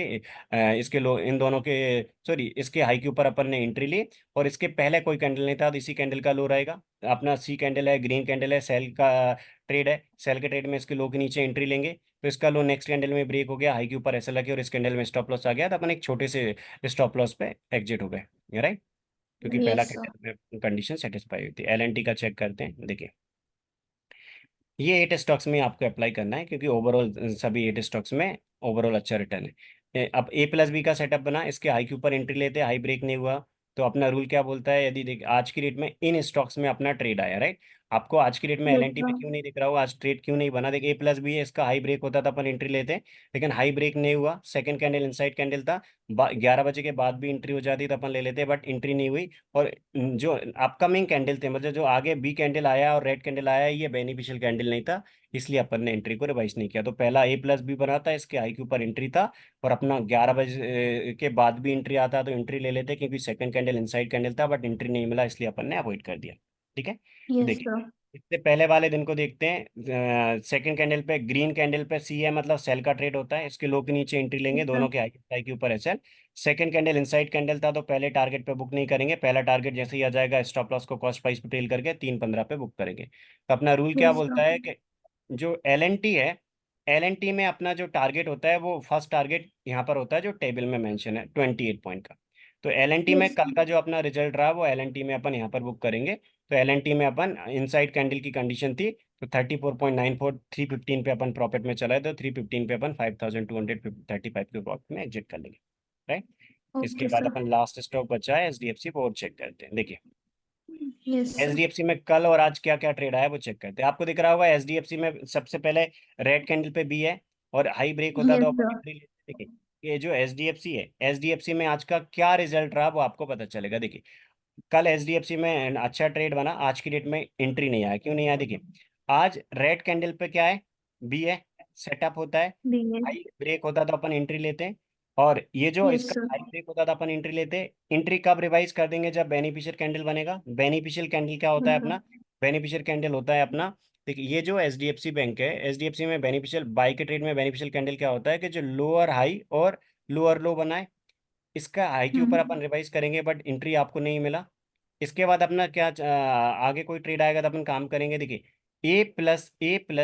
इसके लो इन दोनों के, सॉरी इसके हाई के ऊपर अपन ने एंट्री ली, और इसके पहले कोई कैंडल नहीं था, तो इसी कैंडल का लो रहेगा। अपना सी कैंडल है, ग्रीन कैंडल है, सेल का ट्रेड है, सेल के ट्रेड में इसके लो के नीचे एंट्री लेंगे, तो इसका लो नेक्स्ट कैंडल में ब्रेक हो गया, हाई के ऊपर ऐसा लगे और इस कैंडल में स्टॉप लॉस आ गया, तो अपन एक छोटे से स्टॉप लॉस पे एग्जिट हो गए, राइट, क्योंकि पहला यस सर। कैंडल में कंडीशन सेटिस्फाई हुई थी। एलएनटी का चेक करते हैं, देखिए ये 8 स्टॉक्स में आपको अप्लाई करना है, क्योंकि ओवरऑल सभी 8 स्टॉक्स में ओवरऑल अच्छा रिटर्न है। अब ए प्लस बी का सेटअप बना, इसके हाई के ऊपर एंट्री लेते हैं, हाई ब्रेक नहीं हुआ, तो अपना रूल क्या बोलता है, यदि देख आज की डेट में इन स्टॉक्स में अपना ट्रेड आया, राइट, आपको आज की डेट में यस एलएनटी में सर। क्यों नहीं दिख रहा होगा, आज ट्रेड क्यों नहीं बना, देखिए ए प्लस बी है, इसका हाई ब्रेक होता था अपन एंट्री लेते हैं, लेकिन हाई ब्रेक नहीं हुआ, सेकंड कैंडल इनसाइड कैंडल था, 11 बजे के बाद भी एंट्री हो जाती तो अपन ले लेते, बट एंट्री नहीं हुई, और जो अपकमिंग कैंडल थे, मतलब जो आगे बी कैंडल आया और रेड कैंडल आया, ये बेनिफिशियल कैंडल नहीं था, इसलिए अपन ने एंट्री को रिवाइज नहीं किया। तो पहला ए प्लस बी बना था, इसके आई के ऊपर एंट्री था, और अपना 11 बजे के बाद भी एंट्री आता तो एंट्री ले लेते, क्योंकि सेकंड कैंडल इनसाइड कैंडल था, बट एंट्री नहीं मिला, इसलिए अपन ने अवॉइड कर दिया। ठीक है, यस देखिए सर। इससे पहले वाले दिन को देखते हैं। सेकंड कैंडल पे, ग्रीन कैंडल पे सी है, मतलब सेल का ट्रेड होता है, इसके लो के नीचे एंट्री लेंगे, दोनों के हाई के ऊपर है sell. Second candle inside candle था, तो पहले टारगेट पे बुक नहीं करेंगे, पहला टारगेट जैसे ही आ जाएगा स्टॉप लॉस को कॉस्ट प्राइस पे टेल करके 3.15 पे बुक करेंगे। तो अपना रूल क्या यस सर। बोलता है कि जो एल एन टी है, एल एन टी में अपना जो टारगेट होता है वो फर्स्ट टारगेट यहाँ पर होता है, जो टेबल में मेंशन है 28 पॉइंट का। तो एल एन टी में यस कल का जो अपना रिजल्ट रहा वो एल एन टी में अपन यहाँ पर बुक करेंगे। तो एल एन टी में अपन इनसाइड कैंडल की कंडीशन थी, तो 34.94, 315 पे अपन प्रॉफिट में चला है, तो 315 पे अपन 5235 के प्रॉफिट में एग्जिट कर लेंगे, राइट। इसके ओके बाद सर। अपन लास्ट स्टॉक बचा है एच डी एफ सी, वो चेक करते हैं, देखिए यस सर। एचडीएफसी में कल और आज क्या क्या ट्रेड आया वो चेक करते हैं। आपको दिख रहा होगा एचडीएफसी में सबसे पहले रेड कैंडल पे बी है, और हाई ब्रेक होता तो यस अपन सर। एंट्री लेते। देखिए ये जो एचडीएफसी है, एचडीएफसी में आज का क्या रिजल्ट रहा वो आपको पता चलेगा। देखिए कल एचडीएफसी में अच्छा ट्रेड बना, आज की डेट में एंट्री नहीं आया, क्यों नहीं आया, देखिए आज रेड कैंडल पे क्या है, बी है, सेटअप होता है, बी है। हाई ब्रेक होता तो अपन एंट्री लेते हैं, और ये जो यस इसका सर। हाई ब्रेक होता था अपन एंट्री लेते। एंट्री कब रिवाइज कर देंगे, जब बेनिफिशियल कैंडल बनेगा। बेनिफिशियल कैंडल क्या होता है अपना, बेनिफिशियल कैंडल होता है अपना, देखिए ये जो H D F C bank है, एच डी एफ सी में बेनिफिशियल बाई के ट्रेड में बेनिफिशियल कैंडल क्या होता है कि जो लोअर हाई और लोअर लो बनाए, इसका हाई के ऊपर अपन रिवाइज करेंगे, बट एंट्री आपको नहीं मिला। इसके बाद अपना क्या आगे कोई ट्रेड आएगा तो अपन काम करेंगे। देखिए ए प्लस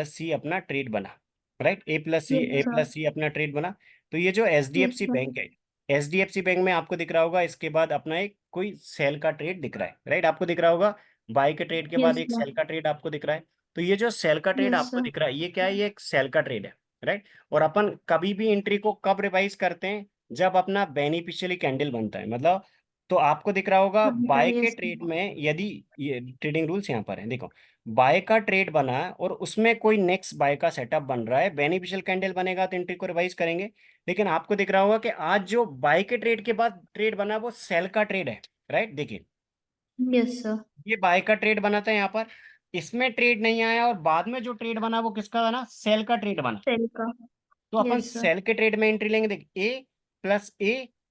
सी अपना ट्रेड बना, right, yes a sir. Plus C अपना ट्रेड बना। तो ये जो H D F yes C sir. Bank है, H D F C bank में आपको दिख रहा होगा, इसके बाद अपना एक कोई सेल का ट्रेड दिख रहा है, राइट, आपको दिख रहा होगा बाई के ट्रेड के बाद यस एक सर। सेल का ट्रेड आपको दिख रहा है। तो ये जो सेल का ट्रेड यस आपको सर। दिख रहा है, ये क्या है, ये एक सेल का ट्रेड है, राइट। और अपन कभी भी एंट्री को कब रिवाइज करते हैं, जब अपना बेनिफिशियली कैंडल बनता है, मतलब तो आपको दिख रहा होगा बाय के यस ट्रेड में, यदि ये ट्रेडिंग रूल्स यहाँ पर है, देखो बाय का ट्रेड बना है और उसमें कोई नेक्स्ट बाय का सेटअप बन रहा है, बेनिफिशियल कैंडल बनेगा तो एंट्री को रिवाइज करेंगे। लेकिन आपको दिख रहा होगा कि आज जो बाय के ट्रेड के बाद ट्रेड बना वो सेल का ट्रेड है, राइट, देखिए यस सर। ये बाय का ट्रेड बना था यहाँ पर, इसमें ट्रेड नहीं आया, और बाद में जो ट्रेड बना वो किसका बना, सेल का ट्रेड बना। सेल का। तो अपन यस सर। सेल के ट्रेड में एंट्री लेंगे, देख ए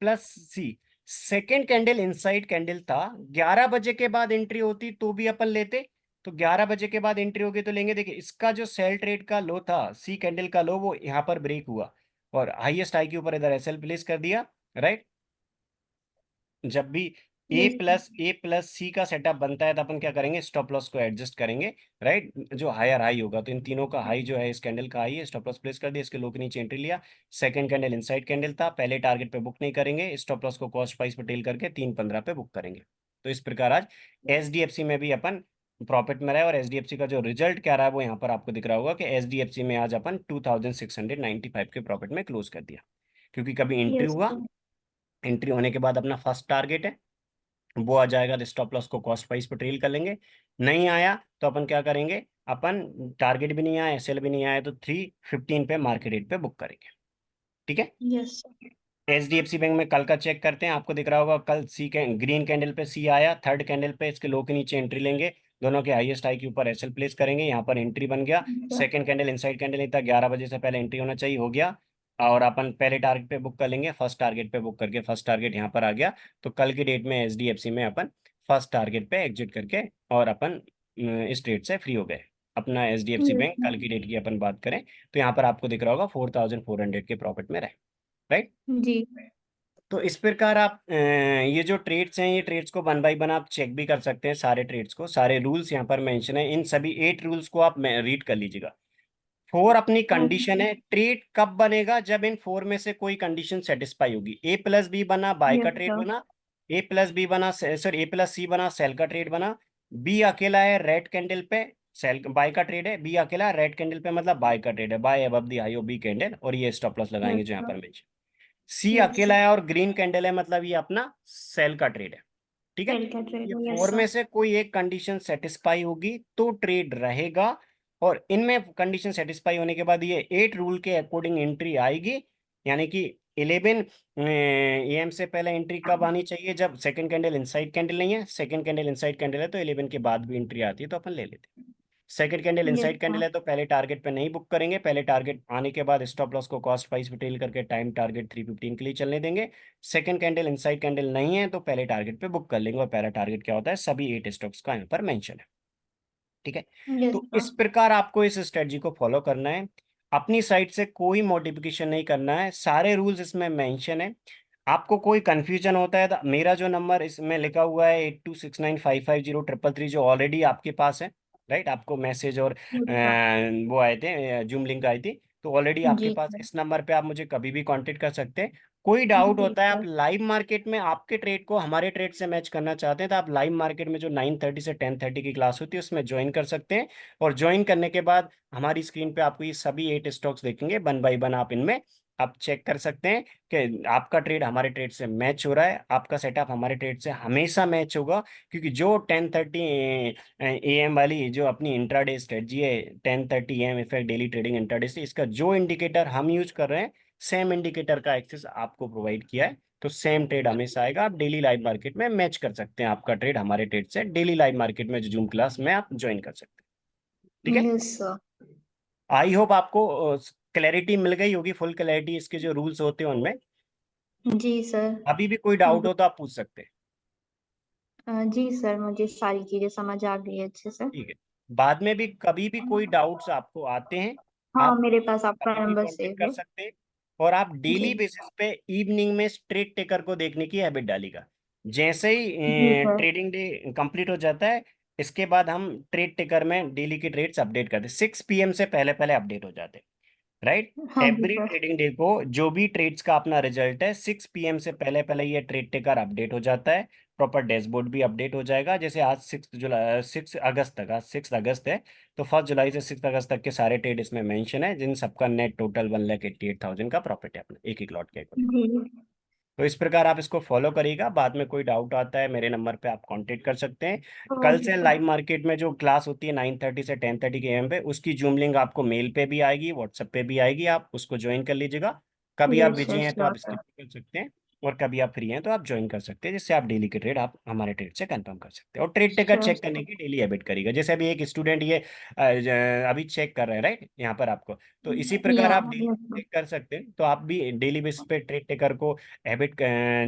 प्लस सी, सेकेंड कैंडल इनसाइड कैंडल था, 11 बजे के बाद एंट्री होती तो भी अपन लेते, तो 11 बजे के बाद एंट्री होगी तो लेंगे। देखिए इसका जो सेल ट्रेड का लो था, सी कैंडल का लो, वो यहाँ पर ब्रेक हुआ, और हाईएस्ट हाई के ऊपर इधर एसएल प्लेस कर दिया, राइट। जब भी यस ए प्लस सी का सेटअप बनता है तो अपन क्या करेंगे, स्टॉप लॉस को एडजस्ट करेंगे, राइट, जो हायर हाई होगा, तो इन तीनों का हाई जो है, इस कैंडल का हाई है, स्टॉप लॉस प्लेस कर दिया, इसके लो के नीचे एंट्री लिया। सेकंड कैंडल इनसाइड कैंडल था, पहले टारगेट पे बुक नहीं करेंगे, स्टॉप लॉस को कॉस्ट प्राइस पे टेल करके 3.15 पे बुक करेंगे। तो इस प्रकार आज एच डी एफ सी में भी अपन प्रॉफिट में रहे, और एच डी एफ सी का जो रिजल्ट क्या रहा है वो यहाँ पर आपको दिख रहा होगा कि एच डी एफ सी में आज अपन 2695 के प्रॉफिट में क्लोज कर दिया, क्योंकि कभी एंट्री यस हुआ, सर। एंट्री होने के बाद अपना फर्स्ट टारगेट है वो आ जाएगा, तो स्टॉप लॉस को कॉस्ट प्राइस पर ट्रेल कर लेंगे। नहीं आया तो अपन क्या करेंगे, अपन टारगेट भी नहीं आया, एसएल भी नहीं आया, तो 315 पे मार्केट रेट पे बुक करेंगे। ठीक है, yes sir. H D F C bank में कल का चेक करते हैं। आपको दिख रहा होगा कल सी के ग्रीन कैंडल पे सी आया, थर्ड कैंडल पे इसके लो के नीचे एंट्री लेंगे, दोनों के हाईएस्ट हाई के ऊपर एसएल प्लेस करेंगे, यहाँ पर एंट्री बन गया। सेकंड कैंडल इनसाइड कैंडल नहीं था, 11 बजे से पहले एंट्री होना चाहिए, हो गया, और अपन पहले टारगेट पे बुक कर लेंगे, फर्स्ट टारगेट पे बुक करके फर्स्ट टारगेट यहाँ पर आ गया। तो कल की डेट में एच डी एफ सी में अपन फर्स्ट टारगेट पे एग्जिट करके और अपन इस ट्रेड से फ्री हो गए। अपना एचडीएफसी यस बैंक कल की डेट की अपन बात करें तो यहाँ पर आपको दिख रहा होगा 4400 के प्रॉफिट में रहे, राइट। जी। तो इस प्रकार आप ये जो ट्रेड्स हैं, ये ट्रेड्स को वन बाय वन आप चेक भी कर सकते हैं, सारे ट्रेड्स को, सारे रूल्स यहाँ पर मेंशन है, इन सभी 8 रूल्स को आप रीड कर लीजिएगा। 4 अपनी कंडीशन है, ट्रेड कब बनेगा, जब इन 4 में से कोई कंडीशन सेटिस्फाई होगी। ए प्लस बी बना, बाय का यस ट्रेड सर। बना। ए प्लस बी बना, सॉरी ए प्लस सी बना, सेल का ट्रेड बना। बी अकेला है रेड कैंडल पे, सेल बाय का ट्रेड है। बी अकेला रेड कैंडल पे मतलब बाय का ट्रेड है, buy above the high of B candle, और ये स्टॉप लॉस लगाएंगे यस जो यहाँ सर। पर मेंशन। सी यस अकेला सर। है और ग्रीन कैंडल है मतलब ये अपना सेल का ट्रेड है, ठीक है। सेल का ट्रेड ये है, यस 4 में सर। से कोई एक कंडीशन सेटिस्फाई होगी तो ट्रेड रहेगा, और इनमें कंडीशन सेटिस्फाई होने के बाद ये 8 रूल के अकॉर्डिंग एंट्री आएगी। यानी कि 11 एम से पहले एंट्री कब आनी चाहिए, जब सेकंड कैंडल इनसाइड कैंडल नहीं है, सेकंड कैंडल इनसाइड कैंडल है तो 11 के बाद भी एंट्री आती है तो अपन ले लेते हैं। Second candle yes inside sir. Candle है तो पहले टारगेट पे नहीं बुक करेंगे, पहले टारगेट आने के बाद स्टॉप लॉस को कॉस्ट प्राइस पे टेल करके टाइम टारगेट 315 के लिए चलने देंगे। सेकंड कैंडल इनसाइड कैंडल नहीं है तो पहले टारगेट पे बुक कर लेंगे, और पहला टारगेट क्या होता है, सभी 8 स्टॉक्स का यहाँ पर मेंशन है, ठीक है। यस तो सर। इस प्रकार आपको इस स्ट्रेटजी को फॉलो करना है, अपनी साइड से कोई मॉडिफिकेशन नहीं करना है, सारे रूल्स इसमें मेंशन है। आपको कोई कंफ्यूजन होता है तो मेरा जो नंबर इसमें लिखा हुआ है 8269550333 जो ऑलरेडी आपके पास है, राइट, आपको मैसेज और यस सर। वो आए थे, जूम लिंक आई थी, तो ऑलरेडी आपके जी पास सर। इस नंबर पे आप मुझे कभी भी कांटेक्ट कर सकते हैं। कोई डाउट जी होता है, आप सर। लाइव मार्केट में आपके ट्रेड को हमारे ट्रेड से मैच करना चाहते हैं तो आप लाइव मार्केट में जो 9:30 से 10:30 की क्लास होती है उसमें ज्वाइन कर सकते हैं। और ज्वाइन करने के बाद हमारी स्क्रीन पे आपको ये सभी 8 स्टॉक्स देखेंगे, वन बाय वन आप इनमें आप चेक कर सकते हैं कि आपका ट्रेड हमारे ट्रेड से मैच हो रहा है, आपका सेटअप हमारे ट्रेड से हमेशा मैच होगा। क्योंकि जो 10:30 AM वाली जो अपनी इंट्राडे स्ट्रेटजी है, 10:30 AM effect daily trading intraday से, इसका जो इंडिकेटर हम यूज कर रहे हैं सेम इंडिकेटर का एक्सेस आपको प्रोवाइड किया है, तो सेम ट्रेड हमेशा आएगा। आप डेली लाइव मार्केट में मैच कर सकते हैं आपका ट्रेड हमारे ट्रेड से, डेली लाइव मार्केट में जो जूम क्लास में आप ज्वाइन कर सकते हैं, ठीक है। Yes sir. आई होप आपको क्लैरिटी मिल गई होगी, फुल क्लैरिटी इसके जो रूल्स होते हैं उनमें। जी सर। अभी भी कोई डाउट हो तो आप पूछ सकते हैं, जी सर, मुझे सारी चीजें समझ आ गई अच्छे से। ठीक है। बाद में भी कभी भी कोई डाउट्स आपको आते हैं, हाँ, आप मेरे पास आपका कभी भी नंबर कांटेक्ट सेव कर है। सकते हैं। और आप डेली जी। बेसिस पे इवनिंग में स्ट्रेट टेकर को देखने की हैबिट डालिएगा। जैसे जी ही सर। ट्रेडिंग डे कंप्लीट हो जाता है, इसके बाद हम ट्रेड टेकर में डेली के ट्रेड्स अपडेट करते हैं, 6 PM से पहले पहले अपडेट हो जाते हैं, राइट। हाँ जी एवरी सर। ट्रेडिंग डे को जो भी ट्रेड्स का अपना रिजल्ट है 6 PM से पहले पहले ये ट्रेड टेकर अपडेट हो जाता है। प्रॉपर डैशबोर्ड भी अपडेट हो जाएगा। जैसे आज 6 जुलाई 6 अगस्त तक, आज 6 अगस्त है, तो 1 जुलाई से 6 अगस्त तक के सारे ट्रेड इसमें मेंशन है, जिन सबका नेट टोटल 1,88,000 का प्रॉफिट है अपना एक एक लॉट के। जी। तो इस प्रकार आप इसको फॉलो करिएगा, बाद में कोई डाउट आता है मेरे नंबर पे आप कांटेक्ट कर सकते हैं। कल ओके से सर। लाइव मार्केट में जो क्लास होती है 9:30 से 10:30 के AM पे, उसकी जूम लिंक आपको मेल पे भी आएगी, व्हाट्सएप पे भी आएगी, आप उसको ज्वाइन कर लीजिएगा। कभी आप यस बिजी सर, हैं तो श्योर आप स्किप सर। कर सकते हैं, और कभी आप फ्री हैं तो आप ज्वाइन कर सकते हैं, जिससे आप डेली के ट्रेड आप हमारे ट्रेड से कंफर्म कर सकते हैं। और trade taker sure check sir. करने की डेली हैबिट करिएगा, जैसे अभी एक स्टूडेंट ये अभी चेक कर रहे हैं, राइट, यहाँ पर आपको, तो इसी प्रकार या आप डेली यस सर। चेक कर सकते हैं, तो आप भी डेली बेसिस पे ट्रेड टेकर को हैबिट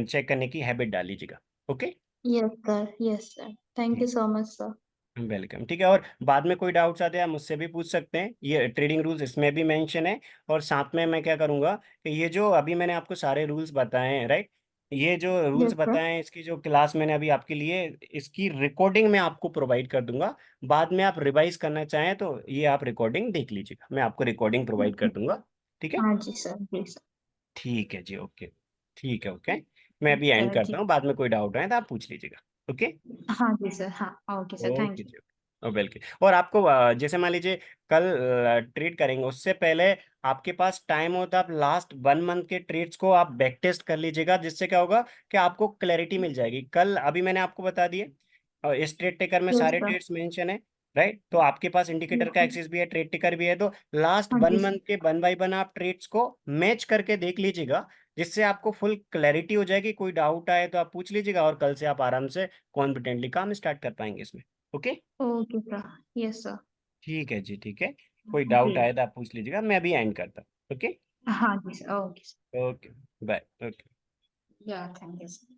चेक करने की हैबिट डाल लीजिएगा, okay. Yes sir. Yes sir, thank you so much sir. Welcome, ठीक है। और बाद में कोई डाउट्स आते हैं आप मुझसे भी पूछ सकते हैं, ये ट्रेडिंग रूल्स इसमें भी मेंशन है। और साथ में मैं क्या करूंगा कि ये जो अभी मैंने आपको सारे रूल्स बताए हैं, राइट, ये जो रूल्स यस सर। बताए हैं इसकी जो क्लास मैंने अभी आपके लिए, इसकी रिकॉर्डिंग मैं आपको प्रोवाइड कर दूंगा। बाद में आप रिवाइज करना चाहें तो ये आप रिकॉर्डिंग देख लीजिएगा, मैं आपको रिकॉर्डिंग प्रोवाइड कर दूंगा, ठीक है। हाँ जी सर, जी सर। ठीक है जी, ओके, ठीक है, ओके। मैं अभी एंड करता जी। हूँ, बाद में कोई डाउट है तो आप पूछ लीजिएगा, ओके। हाँ जी सर, हाँ। Okay sir, thank okay you. जी, वेलकम। और आपको जैसे मान लीजिए कल ट्रेड करेंगे, उससे पहले आपके पास टाइम हो तो आप लास्ट 1 मंथ के ट्रेड्स को आप बैक टेस्ट कर लीजिएगा, जिससे क्या होगा कि आपको क्लैरिटी मिल जाएगी। कल अभी मैंने आपको बता दिए, और इस ट्रेड टेकर में यस सारे सर। ट्रेड्स मेंशन है, राइट, तो आपके पास यस इंडिकेटर का सर। एक्सेस भी है, ट्रेड टेकर भी है, तो लास्ट हाँ वन जी मंथ सर। के 1 बाय 1 आप ट्रेड्स को मैच करके देख लीजिएगा, जिससे आपको फुल क्लैरिटी हो जाएगी। कोई डाउट आए तो आप पूछ लीजिएगा, और कल से आप आराम से कॉन्फिडेंटली काम स्टार्ट कर पाएंगे इसमें, okay. Okay sir. Yes sir. ठीक है जी, ठीक है। कोई जी। डाउट आए तो आप पूछ लीजिएगा, मैं अभी एंड करता हूँ, ओके। हाँ जी sir, okay sir. Okay, bye, okay. या थैंक यू सर।